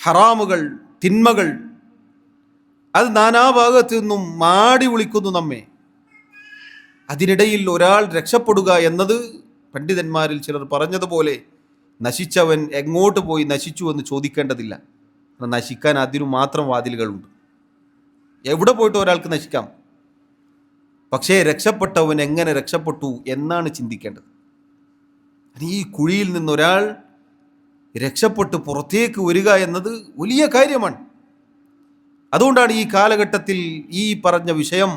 ഹറാമുകൾ, തിന്മകൾ, അത് നാനാഭാഗത്തു നിന്നും മാടി വിളിക്കുന്നു നമ്മെ. അതിനിടയിൽ ഒരാൾ രക്ഷപ്പെടുക എന്നത് പണ്ഡിതന്മാരിൽ ചിലർ പറഞ്ഞതുപോലെ നശിച്ചവൻ എങ്ങോട്ട് പോയി നശിച്ചു എന്ന് ചോദിക്കേണ്ടതില്ല. നശിക്കാൻ അതിനു മാത്രം വാതിലുകളുണ്ട്. എവിടെ പോയിട്ട് ഒരാൾക്ക് നശിക്കാം. പക്ഷേ രക്ഷപ്പെട്ടവൻ എങ്ങനെ രക്ഷപ്പെട്ടു എന്നാണ് ചിന്തിക്കേണ്ടത്. ഈ കുഴിയിൽ നിന്നൊരാൾ രക്ഷപ്പെട്ട് പുറത്തേക്ക് വരിക എന്നത് വലിയ കാര്യമാണ്. അതുകൊണ്ടാണ് ഈ കാലഘട്ടത്തിൽ ഈ പറഞ്ഞ വിഷയം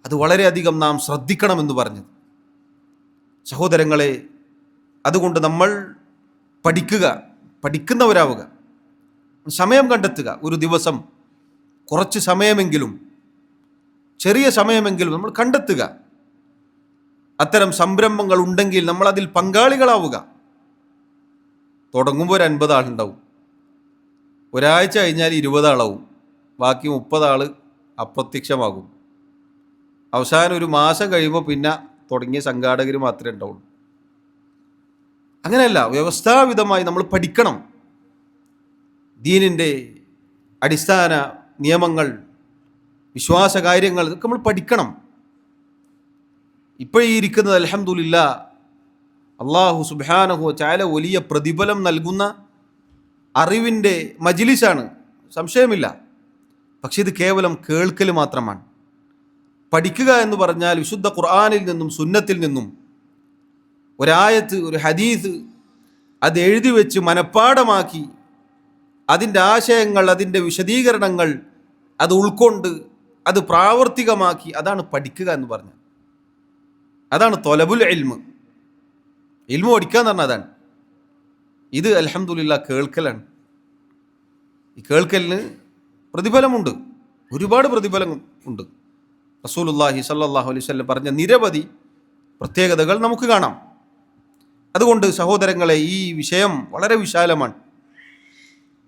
അത് വളരെയധികം നാം ശ്രദ്ധിക്കണമെന്ന് പറഞ്ഞത്. സഹോദരങ്ങളെ, അതുകൊണ്ട് നമ്മൾ പഠിക്കുന്നവരാവുക, സമയം കണ്ടെത്തുക. ഒരു ദിവസം കുറച്ച് സമയമെങ്കിലും ചെറിയ സമയമെങ്കിലും നമ്മൾ കണ്ടെത്തുക. അത്തരം സംരംഭങ്ങൾ ഉണ്ടെങ്കിൽ നമ്മൾ അതിൽ പങ്കാളികളാവുക. തുടങ്ങുമ്പോൾ ഒരു 50 ആളുണ്ടാവും, ഒരാഴ്ച കഴിഞ്ഞാൽ 20 ആളാവും, ബാക്കി 30 ആൾ അപ്രത്യക്ഷമാകും. അവസാനം ഒരു മാസം കഴിയുമ്പോൾ പിന്നെ തുടങ്ങിയ സംഘാടകർ മാത്രമേ ഉണ്ടാവുള്ളൂ. അങ്ങനെയല്ല, വ്യവസ്ഥാപിതമായി നമ്മൾ പഠിക്കണം. ദീനിൻ്റെ അടിസ്ഥാന നിയമങ്ങൾ, വിശ്വാസ കാര്യങ്ങൾ ഇതൊക്കെ നമ്മൾ പഠിക്കണം. ഇപ്പോൾ ഈ ഇരിക്കുന്നത് അൽഹംദുലില്ലാ അള്ളാഹു സുബ്ഹാനഹു വ തആല വലിയ പ്രതിഫലം നൽകുന്ന അറിവിൻ്റെ മജ്ലിസാണ്, സംശയമില്ല. പക്ഷെ ഇത് കേവലം കേൾക്കൽ മാത്രമാണ്. പഠിക്കുക എന്ന് പറഞ്ഞാൽ വിശുദ്ധ ഖുർആനിൽ നിന്നും സുന്നത്തിൽ നിന്നും ഒരായത്ത്, ഒരു ഹദീസ് അത് എഴുതി വെച്ച് മനഃപ്പാഠമാക്കി അതിൻ്റെ ആശയങ്ങൾ, അതിൻ്റെ വിശദീകരണങ്ങൾ അത് ഉൾക്കൊണ്ട് അത് പ്രാവർത്തികമാക്കി, അതാണ് പഠിക്കുക എന്ന് പറഞ്ഞാൽ. അതാണ് തൊലബുൽ ഇൽമ്. ഇൽമു പഠിക്കുക എന്ന് പറഞ്ഞാൽ അതാണ്. ഇത് അൽഹംദുലില്ലാ കേൾക്കലാണ്. ഈ കേൾക്കലിന് പ്രതിഫലമുണ്ട്, ഒരുപാട് പ്രതിഫലം ഉണ്ട്. റസൂലുള്ളാഹി സ്വല്ലല്ലാഹു അലൈഹി വസല്ലം പറഞ്ഞ നിരവധി പ്രത്യേകതകൾ നമുക്ക് കാണാം. അതുകൊണ്ട് സഹോദരങ്ങളെ, ഈ വിഷയം വളരെ വിശാലമാണ്.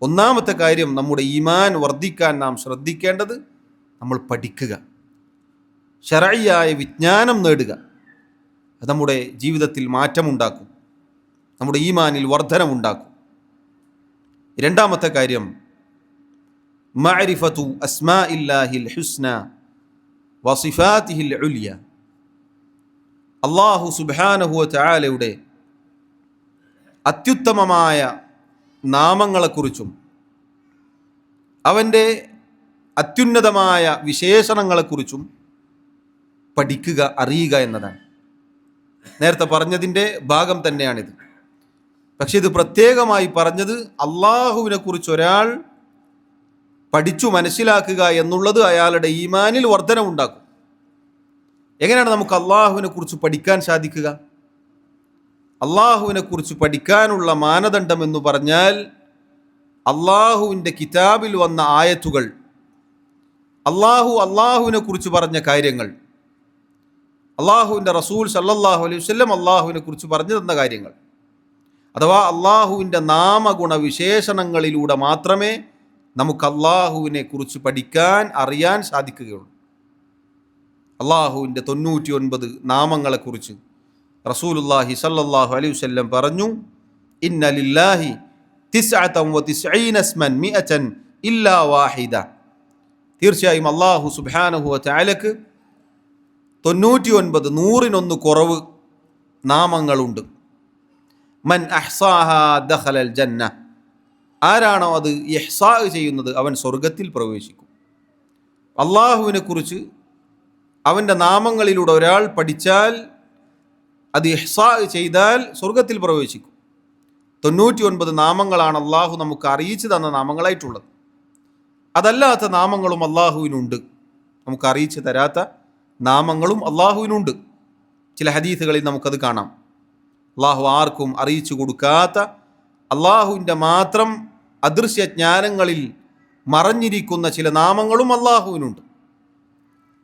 ഒന്നാമത്തെ കാര്യം, നമ്മുടെ ഈമാൻ വർദ്ധിക്കാൻ നാം ശ്രദ്ധിക്കേണ്ടത് നമ്മൾ പഠിക്കുക, ശർഈയായ വിജ്ഞാനം നേടുക. അത് നമ്മുടെ ജീവിതത്തിൽ മാറ്റമുണ്ടാക്കും, നമ്മുടെ ഈമാനിൽ വർധനമുണ്ടാക്കും. രണ്ടാമത്തെ കാര്യം, മഅരിഫതു അസ്മാഇല്ലാഹിൽ ഹുസ്ന വസിഫാതിഹിൽ ഉലിയ. അല്ലാഹു സുബ്ഹാനഹു വ തആലയുടെ അത്യുത്തമമായ നാമങ്ങളെക്കുറിച്ചും അവൻ്റെ അത്യുന്നതമായ വിശേഷണങ്ങളെക്കുറിച്ചും പഠിക്കുക, അറിയുക എന്നതാണ്. നേരത്തെ പറഞ്ഞതിൻ്റെ ഭാഗം തന്നെയാണിത്. പക്ഷെ ഇത് പ്രത്യേകമായി പറഞ്ഞത് അള്ളാഹുവിനെ കുറിച്ച് ഒരാൾ പഠിച്ചു മനസ്സിലാക്കുക എന്നുള്ളത് അയാളുടെ ഈമാനിൽ വർധനമുണ്ടാക്കും. എങ്ങനെയാണ് നമുക്ക് അള്ളാഹുവിനെ കുറിച്ച് പഠിക്കാൻ സാധിക്കുക? അള്ളാഹുവിനെ കുറിച്ച് പഠിക്കാനുള്ള മാനദണ്ഡം എന്ന് പറഞ്ഞാൽ അള്ളാഹുവിൻ്റെ കിതാബിൽ വന്ന ആയത്തുകൾ, അള്ളാഹുവിനെ കുറിച്ച് പറഞ്ഞ കാര്യങ്ങൾ, അള്ളാഹുവിൻ്റെ റസൂൽ സല്ലല്ലാഹു അലൈഹി വസല്ലം അള്ളാഹുവിനെ കുറിച്ച് പറഞ്ഞു തന്ന കാര്യങ്ങൾ, അഥവാ അള്ളാഹുവിൻ്റെ നാമഗുണ വിശേഷണങ്ങളിലൂടെ മാത്രമേ നമുക്ക് അള്ളാഹുവിനെ കുറിച്ച് പഠിക്കാൻ, അറിയാൻ സാധിക്കുകയുള്ളൂ. അള്ളാഹുവിൻ്റെ 99 നാമങ്ങളെക്കുറിച്ച് റസൂലുള്ളാഹി സല്ലല്ലാഹു അലൈഹി വസല്ലം പറഞ്ഞു, ഇന്ന ലില്ലാഹി 99 ഇസ്മൻ മിഅതൻ ഇല്ലാ വാഹിദ. തീർച്ചയായും അള്ളാഹു സുബ്ഹാനഹു വ തആലക്ക് 99, 100 കുറവ് നാമങ്ങളുണ്ട്. മൻ അഹ്സാഹാ ദഖലൽ ജന്ന. ആരാണോ അത് ഇഹ്സാ ചെയ്യുന്നത് അവൻ സ്വർഗത്തിൽ പ്രവേശിക്കും. അള്ളാഹുവിനെ കുറിച്ച് അവൻ്റെ നാമങ്ങളിലൂടെ ഒരാൾ പഠിച്ചാൽ, അത് ഇഹ്സാ ചെയ്താൽ സ്വർഗത്തിൽ പ്രവേശിക്കും. 99 നാമങ്ങളാണ് അള്ളാഹു നമുക്ക് അറിയിച്ചു തന്ന നാമങ്ങളായിട്ടുള്ളത്. അതല്ലാത്ത നാമങ്ങളും അള്ളാഹുവിനുണ്ട്, നമുക്ക് അറിയിച്ചു തരാത്ത നാമങ്ങളും അള്ളാഹുവിനുണ്ട്. ചില ഹദീസുകളിൽ നമുക്കത് കാണാം. അള്ളാഹു ആർക്കും അറിയിച്ചു കൊടുക്കാത്ത, അള്ളാഹുവിൻ്റെ മാത്രം അദൃശ്യജ്ഞാനങ്ങളിൽ മറഞ്ഞിരിക്കുന്ന ചില നാമങ്ങളും അള്ളാഹുവിനുണ്ട്.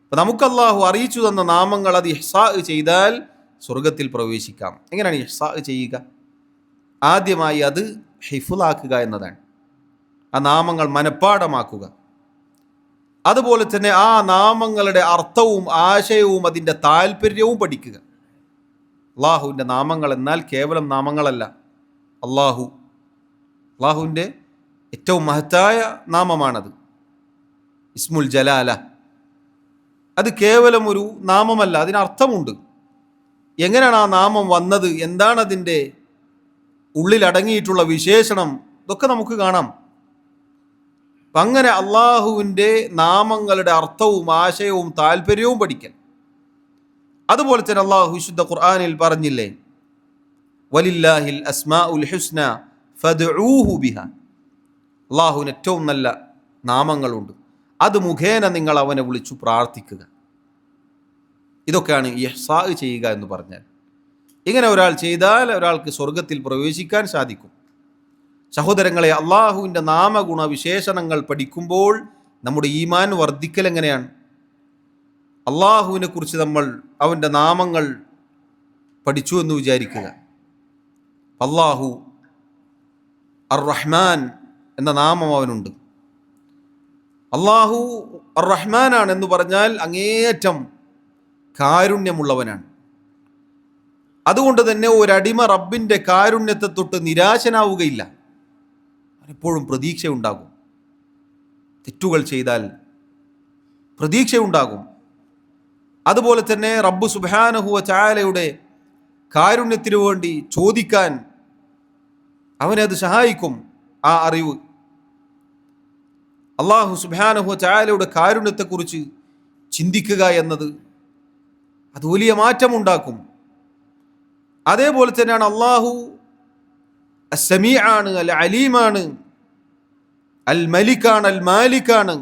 അപ്പം നമുക്ക് അള്ളാഹു അറിയിച്ചു തന്ന നാമങ്ങൾ അത് ഇഹ്സാ ചെയ്താൽ സ്വർഗത്തിൽ പ്രവേശിക്കാം. എങ്ങനെയാണ് ഇഹ്സാ ചെയ്യുക? ആദ്യമായി അത് ഹിഫ്ളാക്കുക എന്നതാണ്. ആ നാമങ്ങൾ മനഃപ്പാഠമാക്കുക. അതുപോലെ തന്നെ ആ നാമങ്ങളുടെ അർത്ഥവും ആശയവും അതിൻ്റെ താല്പര്യവും പഠിക്കുക. അള്ളാഹുവിൻ്റെ നാമങ്ങൾ എന്നാൽ കേവലം നാമങ്ങളല്ല. അള്ളാഹുവിൻ്റെ ഏറ്റവും മഹത്തായ നാമമാണത്, ഇസ്മുൽ ജലാല. അത് കേവലം ഒരു നാമമല്ല, അതിനർത്ഥമുണ്ട്. എങ്ങനെയാണ് ആ നാമം വന്നത്, എന്താണ് അതിൻ്റെ ഉള്ളിലടങ്ങിയിട്ടുള്ള വിശേഷണം, ഇതൊക്കെ നമുക്ക് കാണാം. അപ്പം അങ്ങനെ അള്ളാഹുവിൻ്റെ നാമങ്ങളുടെ അർത്ഥവും ആശയവും താല്പര്യവും പഠിക്കൽ. അതുപോലെ തന്നെ അള്ളാഹു വിശുദ്ധ ഖുർആനിൽ പറഞ്ഞില്ലേ, വലില്ലാഹിൽ അസ്മാഉൽ ഹുസ്ന ഫദ്ഉഹു ബിഹാ. അള്ളാഹുവിന് ഏറ്റവും നല്ല നാമങ്ങളുണ്ട്, അത് മുഖേന നിങ്ങൾ അവനെ വിളിച്ചു പ്രാർത്ഥിക്കുക. ഇതൊക്കെയാണ് ഇഹ്സാ ചെയ്യുക എന്ന് പറഞ്ഞാൽ. ഇങ്ങനെ ഒരാൾ ചെയ്താൽ ഒരാൾക്ക് സ്വർഗത്തിൽ പ്രവേശിക്കാൻ സാധിക്കും. സഹോദരങ്ങളെ, അള്ളാഹുവിൻ്റെ നാമഗുണ വിശേഷണങ്ങൾ പഠിക്കുമ്പോൾ നമ്മുടെ ഈമാൻ വർദ്ധിക്കൽ എങ്ങനെയാണ്? അള്ളാഹുവിനെ കുറിച്ച് നമ്മൾ അവൻ്റെ നാമങ്ങൾ പഠിച്ചു എന്ന് വിചാരിക്കുക. അള്ളാഹു അർ റഹ്മാൻ എന്ന നാമം അവനുണ്ട്. അള്ളാഹു അർ റഹ്മാനാണ് എന്ന് പറഞ്ഞാൽ അങ്ങേയറ്റം കാരുണ്യമുള്ളവനാണ്. അതുകൊണ്ട് തന്നെ ഒരടിമ റബ്ബിൻ്റെ കാരുണ്യത്തെ തൊട്ട് നിരാശനാവുകയില്ല. എപ്പോഴും പ്രതീക്ഷയുണ്ടാകും. തെറ്റുകൾ ചെയ്താൽ പ്രതീക്ഷയുണ്ടാകും. അതുപോലെ തന്നെ റബ്ബ് സുബ്ഹാനഹു വ തആലയുടെ കാരുണ്യത്തിനു വേണ്ടി ചോദിക്കാൻ അവനെ അത് സഹായിക്കും. ആ അറിവ്, അള്ളാഹു സുബ്ഹാനഹു വ തആലയുടെ കാരുണ്യത്തെക്കുറിച്ച് ചിന്തിക്കുക എന്നത് അത് വലിയ മാറ്റമുണ്ടാക്കും. അതേപോലെ തന്നെയാണ് അള്ളാഹു അസ്സമീആണ്, അൽ അലീമാണ്, അൽ മലിക്കാണ്, അൽ മാലിക്കാണ്.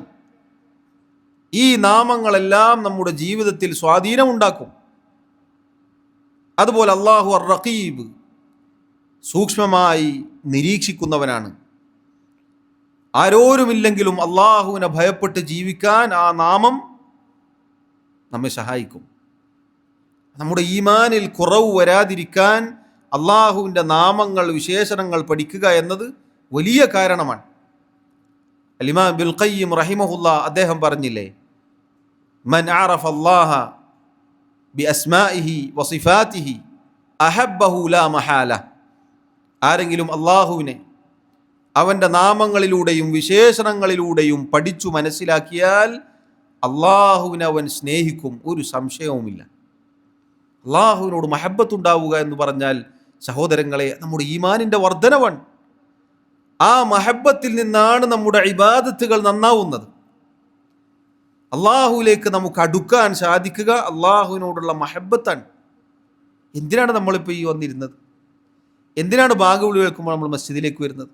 ഈ നാമങ്ങളെല്ലാം നമ്മുടെ ജീവിതത്തിൽ സ്വാധീനമുണ്ടാക്കും. അതുപോലെ അള്ളാഹു അർ റഖീബ്, സൂക്ഷ്മമായി നിരീക്ഷിക്കുന്നവനാണ്. ആരോരുമില്ലെങ്കിലും അള്ളാഹുവിനെ ഭയപ്പെട്ട് ജീവിക്കാൻ ആ നാമം നമ്മെ സഹായിക്കും. നമ്മുടെ ഈമാനിൽ കുറവ് വരാതിരിക്കാൻ അള്ളാഹുവിൻ്റെ നാമങ്ങൾ, വിശേഷണങ്ങൾ പഠിക്കുക എന്നത് വലിയ കാരണമാണ്. ഇമാം ഇബ്നുൽ ഖയ്യിം റഹിമഹുല്ലാ അദ്ദേഹം പറഞ്ഞില്ലേ, മൻ അറഫ അല്ലാഹ ബി അസ്മാഇഹി വസിഫാതിഹി അഹബ്ബഹു ലാ മഹാല. ആരെങ്കിലും അള്ളാഹുവിനെ അവൻ്റെ നാമങ്ങളിലൂടെയും വിശേഷണങ്ങളിലൂടെയും പഠിച്ചു മനസ്സിലാക്കിയാൽ അള്ളാഹുവിനെ അവൻ സ്നേഹിക്കും, ഒരു സംശയവുമില്ല. അള്ളാഹുവിനോട് മഹബ്ബത്തുണ്ടാവുക എന്ന് പറഞ്ഞാൽ സഹോദരങ്ങളെ നമ്മുടെ ഈമാനിൻ്റെ വർധനവാണ്. ആ മഹബ്ബത്തിൽ നിന്നാണ് നമ്മുടെ ഇബാദത്തുകൾ നന്നാവുന്നത്. അള്ളാഹുവിലേക്ക് നമുക്ക് അടുക്കാൻ സാധിക്കുക അള്ളാഹുവിനോടുള്ള മഹബ്ബത്താണ്. എന്തിനാണ് നമ്മളിപ്പോൾ ഈ വന്നിരുന്നത്? എന്തിനാണ് ബാങ്ക് വിളി കേൾക്കുമ്പോൾ നമ്മൾ മസ്ജിദിലേക്ക് വരുന്നത്?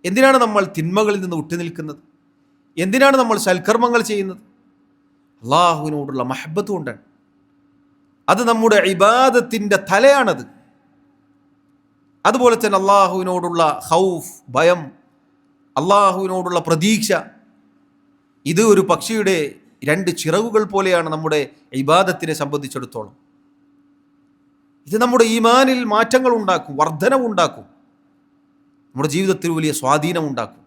എന്തിനാണ് നമ്മൾ തിന്മകളിൽ നിന്ന് വിട്ടുനിൽക്കുന്നത്? എന്തിനാണ് നമ്മൾ സൽക്കർമ്മങ്ങൾ ചെയ്യുന്നത്? അള്ളാഹുവിനോടുള്ള മഹബ്ബത്ത് കൊണ്ടാണ്. അത് നമ്മുടെ ഇബാദത്തിൻ്റെ തലയാണത്. അതുപോലെ തന്നെ അള്ളാഹുവിനോടുള്ള ഖൗഫ്, ഭയം, അള്ളാഹുവിനോടുള്ള പ്രതീക്ഷ, ഇത് ഒരു പക്ഷിയുടെ 2 ചിറകുകൾ പോലെയാണ് നമ്മുടെ ഇബാദത്തിനെ സംബന്ധിച്ചിടത്തോളം. ഇത് നമ്മുടെ ഈമാനിൽ മാറ്റങ്ങൾ ഉണ്ടാക്കും, വർധനവുണ്ടാക്കും, നമ്മുടെ ജീവിതത്തിൽ വലിയ സ്വാധീനമുണ്ടാക്കും.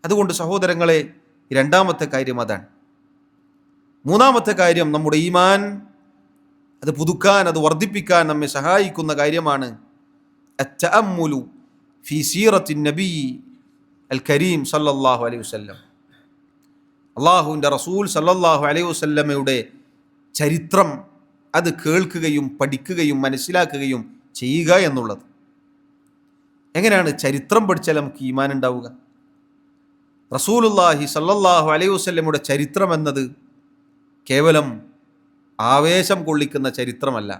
അതുകൊണ്ട് സഹോദരങ്ങളെ, രണ്ടാമത്തെ കാര്യം അതാണ്. മൂന്നാമത്തെ കാര്യം, നമ്മുടെ ഈമാൻ അത് പുതുക്കാൻ, അത് വർദ്ധിപ്പിക്കാൻ നമ്മെ സഹായിക്കുന്ന കാര്യമാണ് അത്തഅമ്മുലു ഫീ സീറത്തിൻ നബി അൽ കരീം സല്ലല്ലാഹു അലൈഹി വസല്ലം. അള്ളാഹുവിൻ്റെ റസൂൽ സല്ലല്ലാഹു അലൈഹി വസല്ലമയുടെ ചരിത്രം അത് കേൾക്കുകയും പഠിക്കുകയും മനസ്സിലാക്കുകയും ചെയ്യുക എന്നുള്ളത്. എങ്ങനെയാണ് ചരിത്രം പഠിച്ചാൽ നമുക്ക് ഈമാൻ ഉണ്ടാവുക? റസൂലുള്ളാഹി സല്ലല്ലാഹു അലൈഹി വസല്ലമയുടെ ചരിത്രം എന്നത് കേവലം ആവേശം കൊള്ളിക്കുന്ന ചരിത്രമല്ല,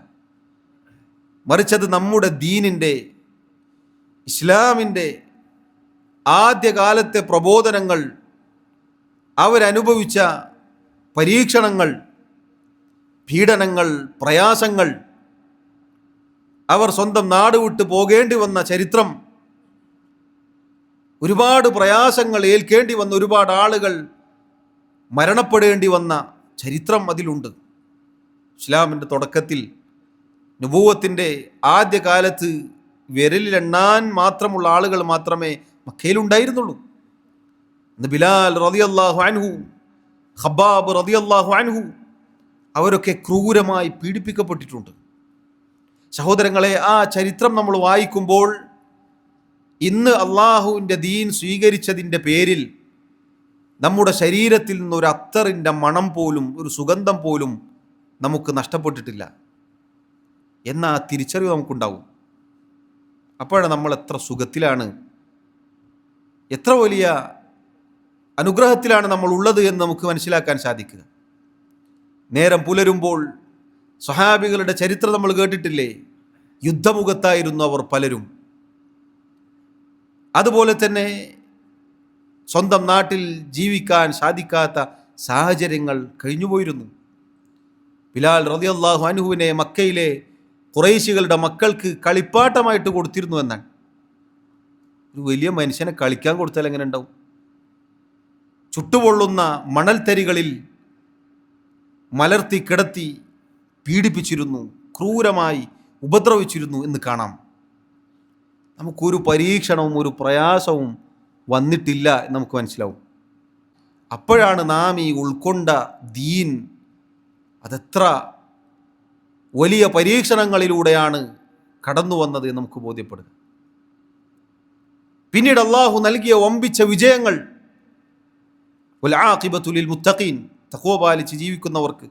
മറിച്ചത് നമ്മുടെ ദീനിൻ്റെ, ഇസ്ലാമിൻ്റെ ആദ്യകാലത്തെ പ്രബോധനങ്ങൾ, അവരനുഭവിച്ച പരീക്ഷണങ്ങൾ, പീഡനങ്ങൾ, പ്രയാസങ്ങൾ, അവർ സ്വന്തം നാട് വിട്ട് പോകേണ്ടി വന്ന ചരിത്രം, ഒരുപാട് പ്രയാസങ്ങൾ ഏൽക്കേണ്ടി വന്ന ഒരുപാട് ആളുകൾ മരണപ്പെടേണ്ടി വന്ന ചരിത്രം അതിലുണ്ട്. ഇസ്ലാമിൻ്റെ തുടക്കത്തിൽ, നുബുവത്തിൻ്റെ ആദ്യകാലത്ത് വിരലിലെണ്ണാൻ മാത്രമുള്ള ആളുകൾ മാത്രമേ മക്കയിലുണ്ടായിരുന്നുള്ളൂ. അന്ന് ബിലാൽ റളിയല്ലാഹു അൻഹു, ഖബ്ബാബ് റളിയല്ലാഹു അൻഹു, അവരൊക്കെ ക്രൂരമായി പീഡിപ്പിക്കപ്പെട്ടിട്ടുണ്ട്. സഹോദരങ്ങളെ, ആ ചരിത്രം നമ്മൾ വായിക്കുമ്പോൾ ഇന്ന് അള്ളാഹുവിൻ്റെ ദീൻ സ്വീകരിച്ചതിൻ്റെ പേരിൽ നമ്മുടെ ശരീരത്തിൽ നിന്ന് ഒരു അത്തറിൻ്റെ മണം പോലും, ഒരു സുഗന്ധം പോലും നമുക്ക് നഷ്ടപ്പെട്ടിട്ടില്ല എന്ന ആ തിരിച്ചറിവ് നമുക്കുണ്ടാവും. അപ്പോഴാണ് നമ്മൾ എത്ര സുഖത്തിലാണ്, എത്ര വലിയ അനുഗ്രഹത്തിലാണ് നമ്മൾ ഉള്ളത് എന്ന് നമുക്ക് മനസ്സിലാക്കാൻ സാധിക്കുക. നേരം പുലരുമ്പോൾ സ്വഹാബികളുടെ ചരിത്രം നമ്മൾ കേട്ടിട്ടില്ലേ? യുദ്ധമുഖത്തായിരുന്നു അവർ പലരും. അതുപോലെ തന്നെ സ്വന്തം നാട്ടിൽ ജീവിക്കാൻ സാധിക്കാത്ത സാഹചര്യങ്ങൾ കഴിഞ്ഞുപോയിരുന്നു. ബിലാൽ റളിയല്ലാഹു അൻഹുവിനെ മക്കയിലെ ഖുറൈശികളുടെ മക്കൾക്ക് കളിപ്പാട്ടമായിട്ട് കൊടുത്തിരുന്നു എന്നാണ്. ഒരു വലിയ മനുഷ്യനെ കളിക്കാൻ കൊടുത്താൽ എങ്ങനെ ഉണ്ടാവും? ചുട്ടുപൊള്ളുന്ന മണൽത്തരികളിൽ മലർത്തി കിടത്തി പീഡിപ്പിച്ചിരുന്നു, ക്രൂരമായി ഉപദ്രവിച്ചിരുന്നു എന്ന് കാണാം. നമുക്കൊരു പരീക്ഷണവും ഒരു പ്രയാസവും വന്നിട്ടില്ല എന്ന് നമുക്ക് മനസ്സിലാവും. അപ്പോഴാണ് നാം ഈ ഉൾക്കൊണ്ട ദീൻ അതെത്ര വലിയ പരീക്ഷണങ്ങളിലൂടെയാണ് കടന്നു വന്നത് എന്ന് നമുക്ക് ബോധ്യപ്പെടുക. പിന്നീട് അള്ളാഹു നൽകിയ വമ്പിച്ച വിജയങ്ങൾ, വൽആഖിബത്തു ലിൽ മുത്തഖീൻ, തഖ്വ പാലിച്ച് ജീവിക്കുന്നവർക്ക്,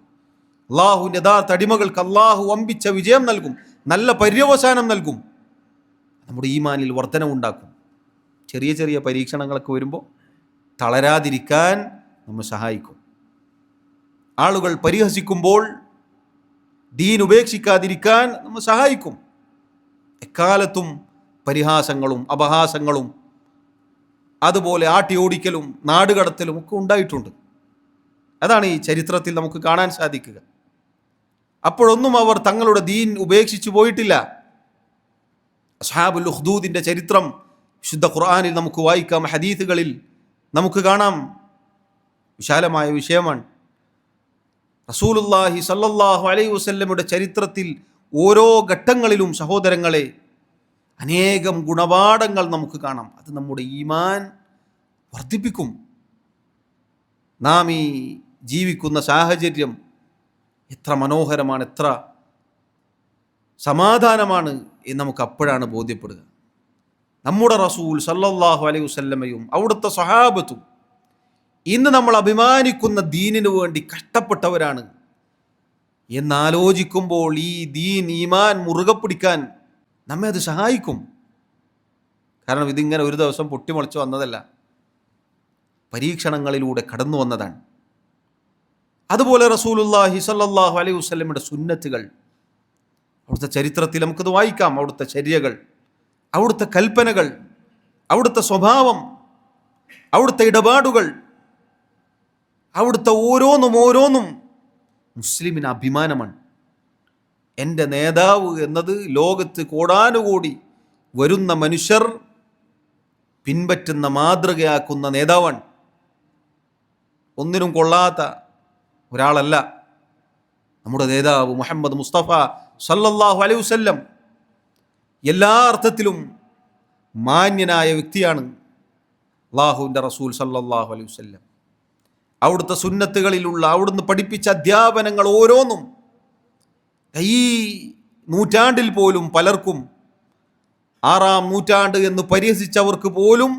അള്ളാഹുവിൻ്റെ യഥാർത്ഥ അടിമകൾക്ക് അള്ളാഹു വമ്പിച്ച വിജയം നൽകും, നല്ല പര്യവസാനം നൽകും, നമ്മുടെ ഈമാനിൽ വർധനവുണ്ടാക്കും. ചെറിയ ചെറിയ പരീക്ഷണങ്ങളൊക്കെ വരുമ്പോൾ തളരാതിരിക്കാൻ നമ്മെ സഹായിക്കും. ആളുകൾ പരിഹസിക്കുമ്പോൾ ദീൻ ഉപേക്ഷിക്കാതിരിക്കാൻ നമ്മെ സഹായിക്കും. എക്കാലത്തും പരിഹാസങ്ങളും അപഹാസങ്ങളും അതുപോലെ ആട്ടിയോടിക്കലും നാടുകടത്തലും ഒക്കെ ഉണ്ടായിട്ടുണ്ട്. അതാണ് ഈ ചരിത്രത്തിൽ നമുക്ക് കാണാൻ സാധിക്കുക. അപ്പോഴൊന്നും അവർ തങ്ങളുടെ ദീൻ ഉപേക്ഷിച്ചു പോയിട്ടില്ല. അസ്ഹാബുൽ ഉഖ്ദൂദിൻ്റെ ചരിത്രം വിശുദ്ധ ഖുർആനിൽ നമുക്ക് വായിക്കാം, ഹദീസുകളിൽ നമുക്ക് കാണാം. വിശാലമായ വിഷയമാണ്. റസൂലുള്ളാഹി സ്വല്ലല്ലാഹു അലൈഹി വസല്ലമയുടെ ചരിത്രത്തിൽ ഓരോ ഘട്ടങ്ങളിലും സഹോദരങ്ങളെ അനേകം ഗുണപാഠങ്ങൾ നമുക്ക് കാണാം. അത് നമ്മുടെ ഈമാൻ വർദ്ധിപ്പിക്കും. നാം ഈ ജീവിക്കുന്ന സാഹചര്യം എത്ര മനോഹരമാണ്, എത്ര സമാധാനമാണ് എന്ന് നമുക്ക് അപ്പോഴാണ് ബോധ്യപ്പെടുക. നമ്മുടെ റസൂൽ സല്ലല്ലാഹു അലൈഹി വസല്ലമയും അവിടുത്തെ സ്വഹാബത്തും ഇന്ന് നമ്മൾ അഭിമാനിക്കുന്ന ദീനിനു വേണ്ടി കഷ്ടപ്പെട്ടവരാണ് എന്നാലോചിക്കുമ്പോൾ ഈ ദീൻ, ഈമാൻ മുറുകെ പിടിക്കാൻ നമ്മെ അത് സഹായിക്കും. കാരണം ഇതിങ്ങനെ ഒരു ദിവസം പൊട്ടിമുളച്ച് വന്നതല്ല, പരീക്ഷണങ്ങളിലൂടെ കടന്നു വന്നതാണ്. അതുപോലെ റസൂലുള്ളാഹി സ്വല്ലല്ലാഹു അലൈഹി വസല്ലമയുടെ സുന്നത്തുകൾ, അവിടുത്തെ ചരിത്രത്തിൽ നമുക്കത് വായിക്കാം. അവിടുത്തെ ചര്യകൾ, അവിടുത്തെ കൽപ്പനകൾ, അവിടുത്തെ സ്വഭാവം, അവിടുത്തെ ഇടപാടുകൾ, അവിടുത്തെ ഓരോന്നും മുസ്ലിമിന് അഭിമാനമാണ്. എൻ്റെ നേതാവ് എന്നത് ലോകത്ത് കോടാനുകോടി വരുന്ന മനുഷ്യർ പിൻപറ്റുന്ന മാതൃകയാക്കുന്ന നേതാവാണ്. ഒന്നിനും കൊള്ളാത്ത ഒരാളല്ല നമ്മുടെ നേതാവ് മുഹമ്മദ് മുസ്തഫ സല്ലല്ലാഹു അലൈഹി വസല്ലം. എല്ലാ അർത്ഥത്തിലും മാന്യനായ വ്യക്തിയാണ് അല്ലാഹുവിൻ്റെ റസൂൽ സല്ലല്ലാഹു അലൈഹി വസല്ലം. അവിടുത്തെ സുന്നത്തുകളിലുള്ള അവിടുന്ന് പഠിപ്പിച്ച അധ്യാപനങ്ങൾ ഓരോന്നും ഈ നൂറ്റാണ്ടിൽ പോലും പലർക്കും, 6-ാം നൂറ്റാണ്ട് എന്ന് പരിഹസിച്ചവർക്ക് പോലും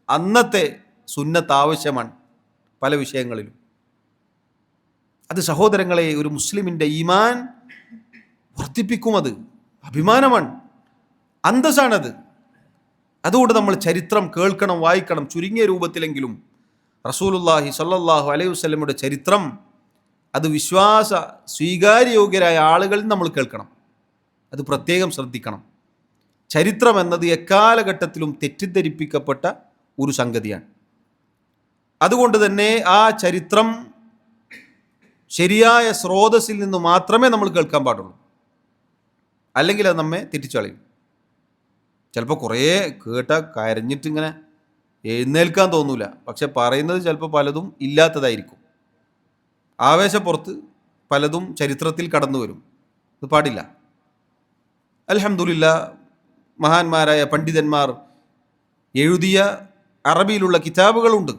അന്നത്തെ സുന്നത്ത് ആവശ്യമാണ് പല വിഷയങ്ങളിലും. അത് സഹോദരങ്ങളെ ഒരു മുസ്ലിമിൻ്റെ ഈമാൻ വർദ്ധിപ്പിക്കും. അത് അഭിമാനമാണ്, അന്തസ്സാണത്. അതുകൊണ്ട് നമ്മൾ ചരിത്രം കേൾക്കണം, വായിക്കണം. ചുരുങ്ങിയ രൂപത്തിലെങ്കിലും റസൂലുള്ളാഹി സ്വല്ലല്ലാഹു അലൈഹി വസല്ലമയുടെ ചരിത്രം അത് വിശ്വാസ സ്വീകാര്യയോഗ്യരായ ആളുകളിൽ നമ്മൾ കേൾക്കണം. അത് പ്രത്യേകം ശ്രദ്ധിക്കണം. ചരിത്രം എന്നത് എക്കാലഘട്ടത്തിലും തെറ്റിദ്ധരിപ്പിക്കപ്പെട്ട ഒരു സംഗതിയാണ്. അതുകൊണ്ട് തന്നെ ആ ചരിത്രം ശരിയായ സ്രോതസ്സിൽ നിന്ന് മാത്രമേ നമ്മൾ കേൾക്കാൻ പാടുള്ളൂ. അല്ലെങ്കിൽ അത് നമ്മെ തെറ്റിച്ചളയും. ചിലപ്പോൾ കുറേ കരഞ്ഞിട്ടിങ്ങനെ എഴുന്നേൽക്കാൻ തോന്നൂല, പക്ഷെ പറയുന്നത് ചിലപ്പോൾ പലതും ഇല്ലാത്തതായിരിക്കും. ആവേശപ്പുറത്ത് പലതും ചരിത്രത്തിൽ കടന്നു വരും. ഇത് പാടില്ല. അൽഹംദുലില്ലാ, മഹാന്മാരായ പണ്ഡിതന്മാർ എഴുതിയ അറബിയിലുള്ള കിതാബുകളുണ്ട്.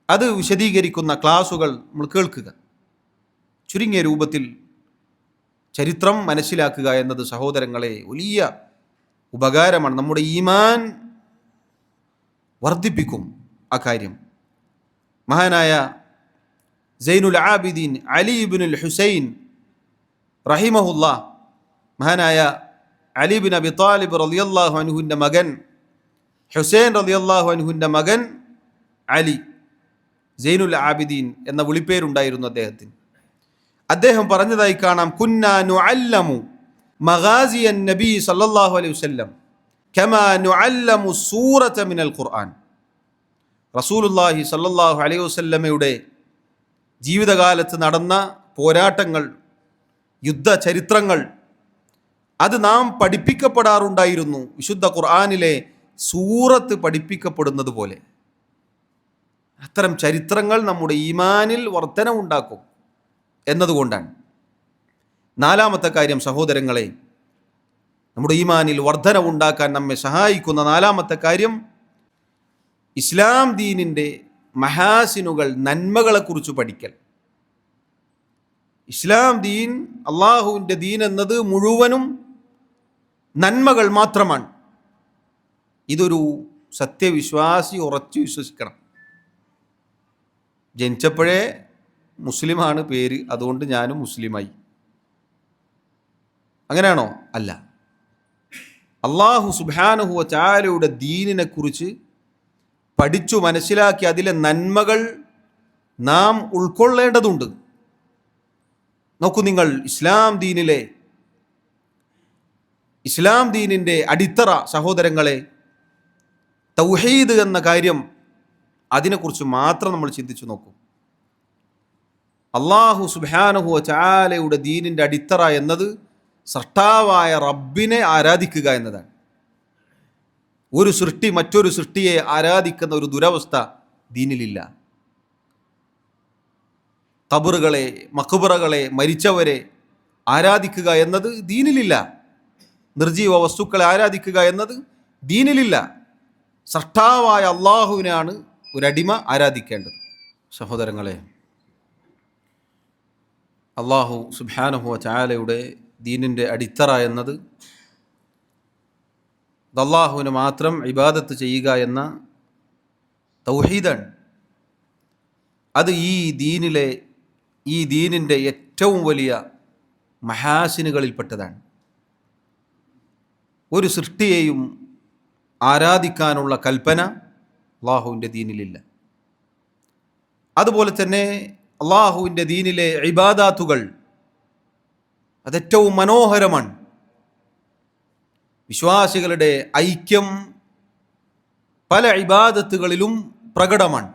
അത് വിശദീകരിക്കുന്ന ക്ലാസുകൾ നമ്മൾ കേൾക്കുക. ചുരുങ്ങിയ രൂപത്തിൽ ചരിത്രം മനസ്സിലാക്കുക എന്നത് സഹോദരങ്ങളെ വലിയ ഉപകാരമാണ്. നമ്മുടെ ഈമാൻ വർദ്ധിപ്പിക്കും ആ കാര്യം. മഹാനായ സൈനുൽ ആബിദീൻ അലി ഇബ്നുൽ ഹുസൈൻ റഹിമഹുല്ലാ, മഹാനായ അലി ബിൻ അബി താലിബ് റളിയല്ലാഹു അൻഹുവിൻ്റെ മകൻ ഹുസൈൻ റളിയല്ലാഹു അൻഹുവിൻ്റെ മകൻ അലി, സൈനുൽ ആബിദീൻ എന്ന വിളിപ്പേരുണ്ടായിരുന്നു അദ്ദേഹത്തിന്. അദ്ദേഹം പറഞ്ഞതായി കാണാം, കുന്നാ നുഅല്ലമു മഗാസിയൻ നബി സല്ലല്ലാഹു അലൈഹി വസല്ലം കമാ നുഅല്ലമു സൂറത മിനൽ ഖുർആൻ. റസൂലുള്ളാഹി സല്ലല്ലാഹു അലൈഹി വസല്ലമയുടെ ജീവിതകാലത്ത് നടന്ന പോരാട്ടങ്ങൾ, യുദ്ധ ചരിത്രങ്ങൾ, അത് നാം പഠിപ്പിക്കപ്പെടാറുണ്ടായിരുന്നു വിശുദ്ധ ഖുർആനിലെ സൂറത്ത് പഠിപ്പിക്കപ്പെടുന്നത് പോലെ. അത്തരം ചരിത്രങ്ങൾ നമ്മുടെ ഈമാനിൽ വർധനവുണ്ടാക്കും എന്നതുകൊണ്ടാണ്. നാലാമത്തെ കാര്യം സഹോദരങ്ങളെ, നമ്മുടെ ഈമാനിൽ വർധനവുണ്ടാക്കാൻ നമ്മെ സഹായിക്കുന്ന നാലാമത്തെ കാര്യം, ഇസ്ലാം ദീനിൻ്റെ മഹാസിനുകൾ, നന്മകളെക്കുറിച്ച് പഠിക്കൽ. ഇസ്ലാം ദീൻ, അള്ളാഹുവിൻ്റെ ദീൻ എന്നത് മുഴുവനും നന്മകൾ മാത്രമാണ്. ഇതൊരു സത്യവിശ്വാസി ഉറച്ചു വിശ്വസിക്കണം. ജനിച്ചപ്പോഴേ മുസ്ലിമാണ് പേര്, അതുകൊണ്ട് ഞാനും മുസ്ലിമായി, അങ്ങനെയാണോ? അല്ല. അള്ളാഹു സുബ്ഹാനഹു വ തആലയുടെ ദീനിനെ കുറിച്ച് പഠിച്ചു മനസ്സിലാക്കി അതിലെ നന്മകൾ നാം ഉൾക്കൊള്ളേണ്ടതുണ്ട്. നോക്കൂ നിങ്ങൾ, ഇസ്ലാം ദീനിൻ്റെ അടിത്തറ സഹോദരങ്ങളെ, തൗഹീദ് എന്ന കാര്യം, അതിനെക്കുറിച്ച് മാത്രം നമ്മൾ ചിന്തിച്ചു നോക്കൂ. അള്ളാഹു സുബ്ഹാനഹു വ തആലയുടെ ദീനിൻ്റെ അടിത്തറ എന്നത് സൃഷ്ടാവായ റബ്ബിനെ ആരാധിക്കുക എന്നതാണ്. ഒരു സൃഷ്ടി മറ്റൊരു സൃഷ്ടിയെ ആരാധിക്കുന്ന ഒരു ദുരവസ്ഥ ദീനിലില്ല. ഖബറുകളെ, മഖ്ബറകളെ, മരിച്ചവരെ ആരാധിക്കുക എന്നത് ദീനിലില്ല. നിർജീവ വസ്തുക്കളെ ആരാധിക്കുക എന്നത് ദീനിലില്ല. സൃഷ്ടാവായ അള്ളാഹുവിനാണ് ഒരടിമ ആരാധിക്കേണ്ടത്. സഹോദരങ്ങളെ, അള്ളാഹു സുബ്ഹാനഹു വ തആലയുടെ ദീനിൻ്റെ അടിത്തറ എന്നത് അള്ളാഹുവിന് മാത്രം ഇബാദത്ത് ചെയ്യുക എന്ന തൗഹീദാണ്. അത് ഈ ദീനിൻ്റെ ഏറ്റവും വലിയ മഹാസിനുകളിൽപ്പെട്ടതാണ്. ഒരു സൃഷ്ടിയെയും ആരാധിക്കാനുള്ള കൽപ്പന അള്ളാഹുവിൻ്റെ ദീനിലില്ല. അതുപോലെ തന്നെ അള്ളാഹുവിൻ്റെ ദീനിലെ ഇബാദാത്തുകൾ അതേറ്റവും മനോഹരമാണ്. വിശ്വാസികളുടെ ഐക്യം പല ഇബാദത്തുകളിലും പ്രകടമാണ്.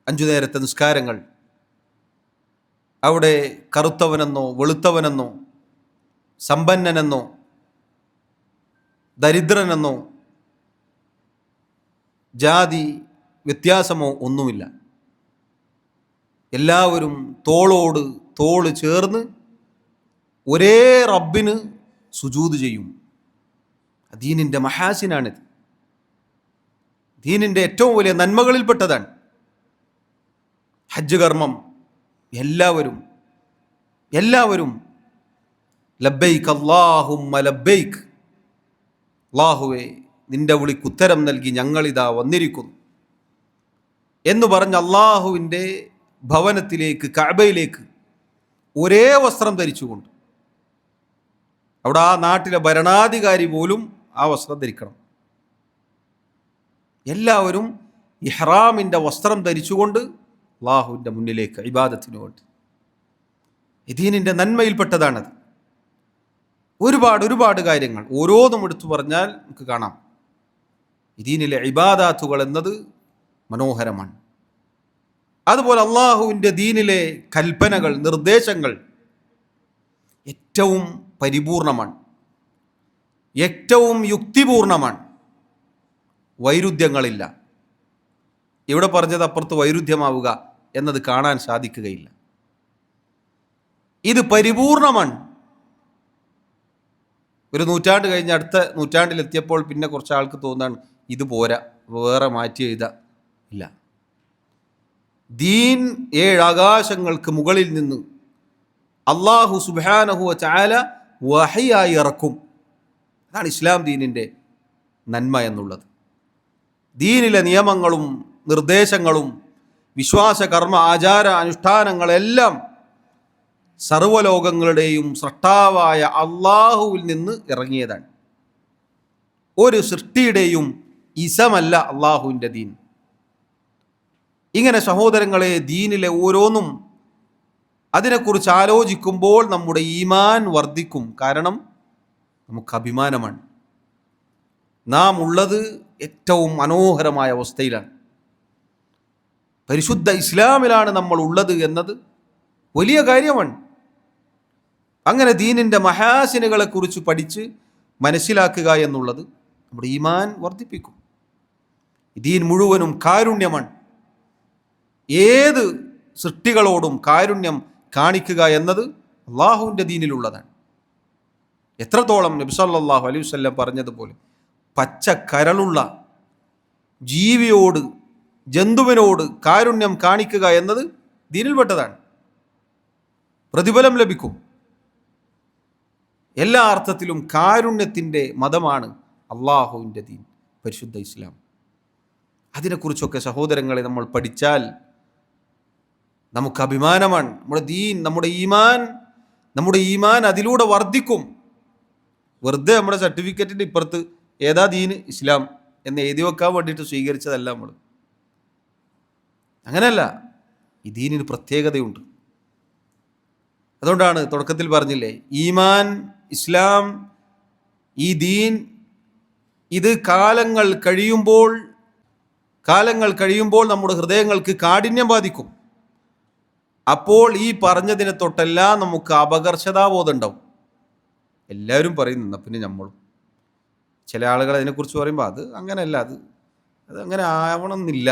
5 നേരത്തെ നിസ്കാരങ്ങൾ, അവിടെ കറുത്തവനെന്നോ വെളുത്തവനെന്നോ സമ്പന്നനെന്നോ ദരിദ്രനെന്നോ ജാതി വ്യത്യാസമോ ഒന്നുമില്ല. എല്ലാവരും തോളോട് തോള് ചേർന്ന് ഒരേ റബ്ബിന് സുജൂദ് ചെയ്യും. ദീനിൻ്റെ മഹാസിനാണിത്. ദീനിൻ്റെ ഏറ്റവും വലിയ നന്മകളിൽപ്പെട്ടതാണ്. ഹജ്ജ് കർമ്മം എല്ലാവരും ലബ്ബൈക്ക് അല്ലാഹുമ്മ ലബ്ബൈക്ക്, അല്ലാഹുവേ നിന്റെ വിളിക്ക് ഉത്തരം നൽകി ഞങ്ങളിതാ വന്നിരിക്കുന്നു എന്ന് പറഞ്ഞ് അള്ളാഹുവിൻ്റെ ഭവനത്തിലേക്ക്, കഅബയിലേക്ക് ഒരേ വസ്ത്രം ധരിച്ചുകൊണ്ട്, അവിടെ ആ നാട്ടിലെ ഭരണാധികാരി പോലും ആ വസ്ത്രം ധരിക്കണം. എല്ലാവരും ഇഹ്റാമിൻ്റെ വസ്ത്രം ധരിച്ചുകൊണ്ട് അള്ളാഹുവിൻ്റെ മുന്നിലേക്ക് ഇബാദത്തിന് വേണ്ടി. ദീനിൻ്റെ നന്മയിൽപ്പെട്ടതാണത്. ഒരുപാട് കാര്യങ്ങൾ ഓരോന്നും എടുത്തു പറഞ്ഞാൽ നമുക്ക് കാണാം. ദീനിലെ ഇബാദാത്തുകൾ എന്നത് മനോഹരമാണ്. അതുപോലെ അള്ളാഹുവിൻ്റെ ദീനിലെ കൽപ്പനകൾ, നിർദ്ദേശങ്ങൾ ഏറ്റവും പരിപൂർണമാണ്, ഏറ്റവും യുക്തിപൂർണമാണ്. വൈരുദ്ധ്യങ്ങളില്ല. ഇവിടെ പറഞ്ഞത് അപ്പുറത്ത് വൈരുദ്ധ്യമാവുക എന്നത് കാണാൻ സാധിക്കുകയില്ല. ഇത് പരിപൂർണമാണ്. ഒരു നൂറ്റാണ്ട് കഴിഞ്ഞ് അടുത്ത നൂറ്റാണ്ടിലെത്തിയപ്പോൾ പിന്നെ കുറച്ച് ആൾക്ക് തോന്നാണ് ഇത് പോരാ, വേറെ മാറ്റി എഴുതാ. ഇല്ല. ദീൻ 7 ആകാശങ്ങൾക്ക് മുകളിൽ നിന്ന് അള്ളാഹു സുബ്ഹാനഹു വ തആല വഹയായി ഇറക്കും. അതാണ് ഇസ്ലാം ദീനിൻ്റെ നന്മ എന്നുള്ളത്. ദീനിലെ നിയമങ്ങളും നിർദ്ദേശങ്ങളും വിശ്വാസ കർമ്മ ആചാര അനുഷ്ഠാനങ്ങളെല്ലാം സർവ്വലോകങ്ങളുടെയും സൃഷ്ടാവായ അള്ളാഹുവിൽ നിന്ന് ഇറങ്ങിയതാണ്. ഒരു സൃഷ്ടിയുടെയും ഇസമല്ല അള്ളാഹുവിൻ്റെ ദീൻ. ഇങ്ങനെ സഹോദരങ്ങളെ, ദീനിലെ ഓരോന്നും അതിനെക്കുറിച്ച് ആലോചിക്കുമ്പോൾ നമ്മുടെ ഈമാൻ വർദ്ധിക്കും. കാരണം നമുക്ക് അഭിമാനമാണ്. നാം ഉള്ളത് ഏറ്റവും മനോഹരമായ അവസ്ഥയിലാണ്. പരിശുദ്ധ ഇസ്ലാമിലാണ് നമ്മൾ ഉള്ളത് എന്നത് വലിയ കാര്യമാണ്. അങ്ങനെ ദീനിൻ്റെ മഹാസിനുകളെക്കുറിച്ച് പഠിച്ച് മനസ്സിലാക്കുക എന്നുള്ളത് നമ്മുടെ ഈമാൻ വർദ്ധിപ്പിക്കും. ദീൻ മുഴുവനും കാരുണ്യമാണ്. ഏത് സൃഷ്ടികളോടും കാരുണ്യം കാണിക്കുക എന്നത് അള്ളാഹുവിൻ്റെ ദീനിലുള്ളതാണ്. എത്രത്തോളം നബി സല്ലല്ലാഹു അലൈഹി വസല്ലം പറഞ്ഞതുപോലെ പച്ച കരളുള്ള ജീവിയോട്, ജന്തുവിനോട് കാരുണ്യം കാണിക്കുക എന്നത് ദീനിൽപ്പെട്ടതാണ്. പ്രതിഫലം ലഭിക്കും. എല്ലാ അർത്ഥത്തിലും കാരുണ്യത്തിൻ്റെ മതമാണ് അള്ളാഹുവിൻ്റെ ദീൻ, പരിശുദ്ധ ഇസ്ലാം. അതിനെക്കുറിച്ചൊക്കെ സഹോദരങ്ങളെ നമ്മൾ പഠിച്ചാൽ നമുക്ക് അഭിമാനമാണ്. നമ്മുടെ ദീൻ, നമ്മുടെ ഈമാൻ അതിലൂടെ വർദ്ധിക്കും. വെറുതെ നമ്മുടെ സർട്ടിഫിക്കറ്റിൻ്റെ ഇപ്പുറത്ത് ഏതാ ദീൻ, ഇസ്ലാം എന്ന് എഴുതി വെക്കാൻ വേണ്ടിയിട്ട് സ്വീകരിച്ചതല്ല നമ്മൾ. അങ്ങനെയല്ല, ഈ ദീനിന് പ്രത്യേകതയുണ്ട്. അതുകൊണ്ടാണ് തുടക്കത്തിൽ പറഞ്ഞില്ലേ, ഈമാൻ, ഇസ്ലാം, ഈ ദീൻ ഇത് കാലങ്ങൾ കഴിയുമ്പോൾ നമ്മുടെ ഹൃദയങ്ങൾക്ക് കാഠിന്യം ബാധിക്കും. അപ്പോൾ ഈ പറഞ്ഞതിനെ തൊട്ടെല്ലാം നമുക്ക് അപകർഷതാബോധം ഉണ്ടാവും. എല്ലാവരും പറയുന്നു, പിന്നെ നമ്മളും. ചില ആളുകൾ അതിനെക്കുറിച്ച് പറയുമ്പോൾ അത് അങ്ങനെയല്ല, അത് അങ്ങനെ ആവണമെന്നില്ല,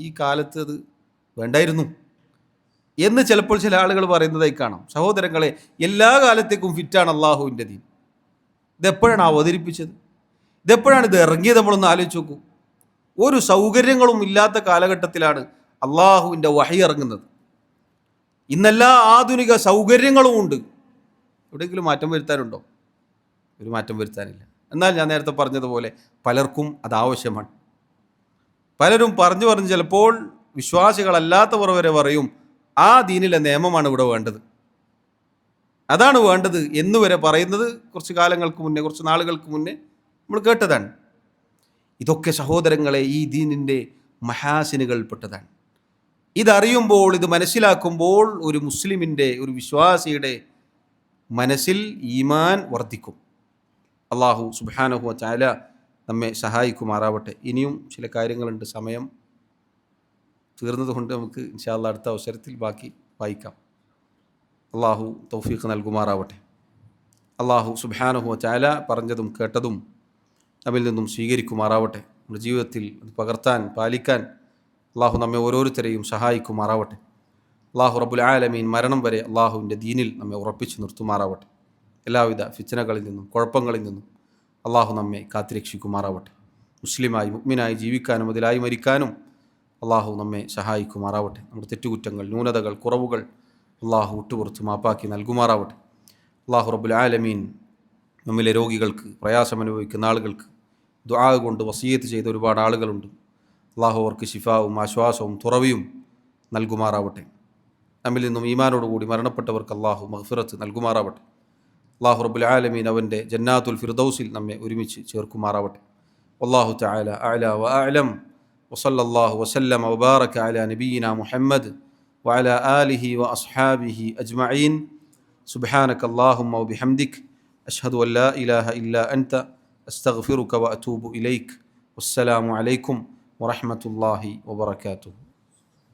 ഈ കാലത്ത് അത് വേണ്ടായിരുന്നു എന്ന് ചിലപ്പോൾ ചില ആളുകൾ പറയുന്നതായി കാണാം. സഹോദരങ്ങളെ, എല്ലാ കാലത്തേക്കും ഫിറ്റാണ് അള്ളാഹുവിൻ്റെ ദീൻ. ഇതെപ്പോഴാണ് അവതരിപ്പിച്ചത്? ഇതെപ്പോഴാണ് ഇത് ഇറങ്ങിയത്? നമ്മളൊന്ന് ആലോചിച്ച് നോക്കൂ. ഒരു സൗകര്യങ്ങളും ഇല്ലാത്ത കാലഘട്ടത്തിലാണ് അള്ളാഹുവിൻ്റെ വഹി ഇറങ്ങുന്നത്. ഇന്നെല്ലാ ആധുനിക സൗകര്യങ്ങളും ഉണ്ട്. എവിടെയെങ്കിലും മാറ്റം വരുത്താനുണ്ടോ? ഒരു മാറ്റം വരുത്താനില്ല. എന്നാൽ ഞാൻ നേരത്തെ പറഞ്ഞതുപോലെ പലർക്കും അത് ആവശ്യമാണ്. പലരും പറഞ്ഞു ചിലപ്പോൾ വിശ്വാസികളല്ലാത്തവർ വരെ പറയും, ആ ദീനിലെ നിയമമാണ് ഇവിടെ വേണ്ടത്, അതാണ് വേണ്ടത് എന്ന് വരെ പറയുന്നത് കുറച്ച് നാളുകൾക്ക് മുന്നേ നമ്മൾ കേട്ടതാണ്. ഇതൊക്കെ സഹോദരങ്ങളെ ഈ ദീനിൻ്റെ മഹാസിനുകൾപ്പെട്ടതാണ്. ഇതറിയുമ്പോൾ, ഇത് മനസ്സിലാക്കുമ്പോൾ ഒരു മുസ്ലിമിൻ്റെ, ഒരു വിശ്വാസിയുടെ മനസ്സിൽ ഈമാൻ വർദ്ധിക്കും. അള്ളാഹു സുബ്ഹാനഹു വ തആല നമ്മെ സഹായിക്കുമാറാവട്ടെ. ഇനിയും ചില കാര്യങ്ങളുണ്ട്, സമയം തീർന്നതുകൊണ്ട് നമുക്ക് ഇൻഷാ അല്ലാഹ് അടുത്ത അവസരത്തിൽ ബാക്കി വായിക്കാം. അള്ളാഹു തൗഫീഖ് നൽകുമാറാവട്ടെ. അള്ളാഹു സുബ്ഹാനഹു വ തആല പറഞ്ഞതും കേട്ടതും നമ്മിൽ നിന്നും സ്വീകരിക്കുമാറാവട്ടെ. നമ്മുടെ ജീവിതത്തിൽ അത് പകർത്താൻ, പാലിക്കാൻ അള്ളാഹു നമ്മെ ഓരോരുത്തരെയും സഹായിക്കുമാറാവട്ടെ. അള്ളാഹു റബ്ബുൽ ആലമീൻ മരണം വരെ അള്ളാഹുവിൻ്റെ ദീനിൽ നമ്മെ ഉറപ്പിച്ച് നിർത്തുമാറാവട്ടെ. എല്ലാവിധ ഫിത്നകളിൽ നിന്നും കുഴപ്പങ്ങളിൽ നിന്നും അള്ളാഹു നമ്മെ കാത്തുരക്ഷിക്കുമാറാവട്ടെ. മുസ്ലിമായി, മുഅ്മിനായി ജീവിക്കാനും അതിലായി മരിക്കാനും അള്ളാഹു നമ്മെ സഹായിക്കുമാറാവട്ടെ. നമ്മുടെ തെറ്റുകുറ്റങ്ങൾ, ന്യൂനതകൾ, കുറവുകൾ അള്ളാഹു വിട്ടുപുറത്ത് മാപ്പാക്കി നൽകുമാറാവട്ടെ. അള്ളാഹു റബ്ബുൽ ആലമീൻ നമ്മിലെ രോഗികൾക്ക്, പ്രയാസമനുഭവിക്കുന്ന ആളുകൾക്ക് ദുആ കൊണ്ട് വസിയത്ത് ചെയ്ത ഒരുപാട് ആളുകളുണ്ട്. അള്ളാഹു അവർക്ക് ശിഫാവും ആശ്വാസവും തുറവിയും നൽകുമാറാവട്ടെ. നമ്മിൽ നിന്നും ഈമാനോടുകൂടി മരണപ്പെട്ടവർക്ക് അള്ളാഹു മഗ്ഫിറത്ത് നൽകുമാറാവട്ടെ. അള്ളാഹു റബ്ബുൽ ആലമീൻ അവൻ്റെ ജന്നാത്തുൽ ഫിർദൗസിൽ നമ്മെ ഒരുമിച്ച് ചേർക്കുമാറാവട്ടെ. വല്ലാഹു തആല അഅ്ലാ വ അഅ്ലം. വസല്ലല്ലാഹു വസല്ലമ വബാറക അലാ നബിയിനാ മുഹമ്മദ് വഅലാ ആലിഹി വഅസ്ഹാബിഹി അജ്മഈൻ. സുബ്ഹാനക അല്ലാഹുമ്മ വബിഹംദിക അഷ്ഹദു അൻ ലാ ഇലാഹ ഇല്ലാ അൻത അസ്തഗ്ഫിറുക വഅതൂബു ഇലൈക്. വസ്സലാമു അലൈക്കും വറഹ്മത്തുള്ളാഹി വബറകാതുഹു.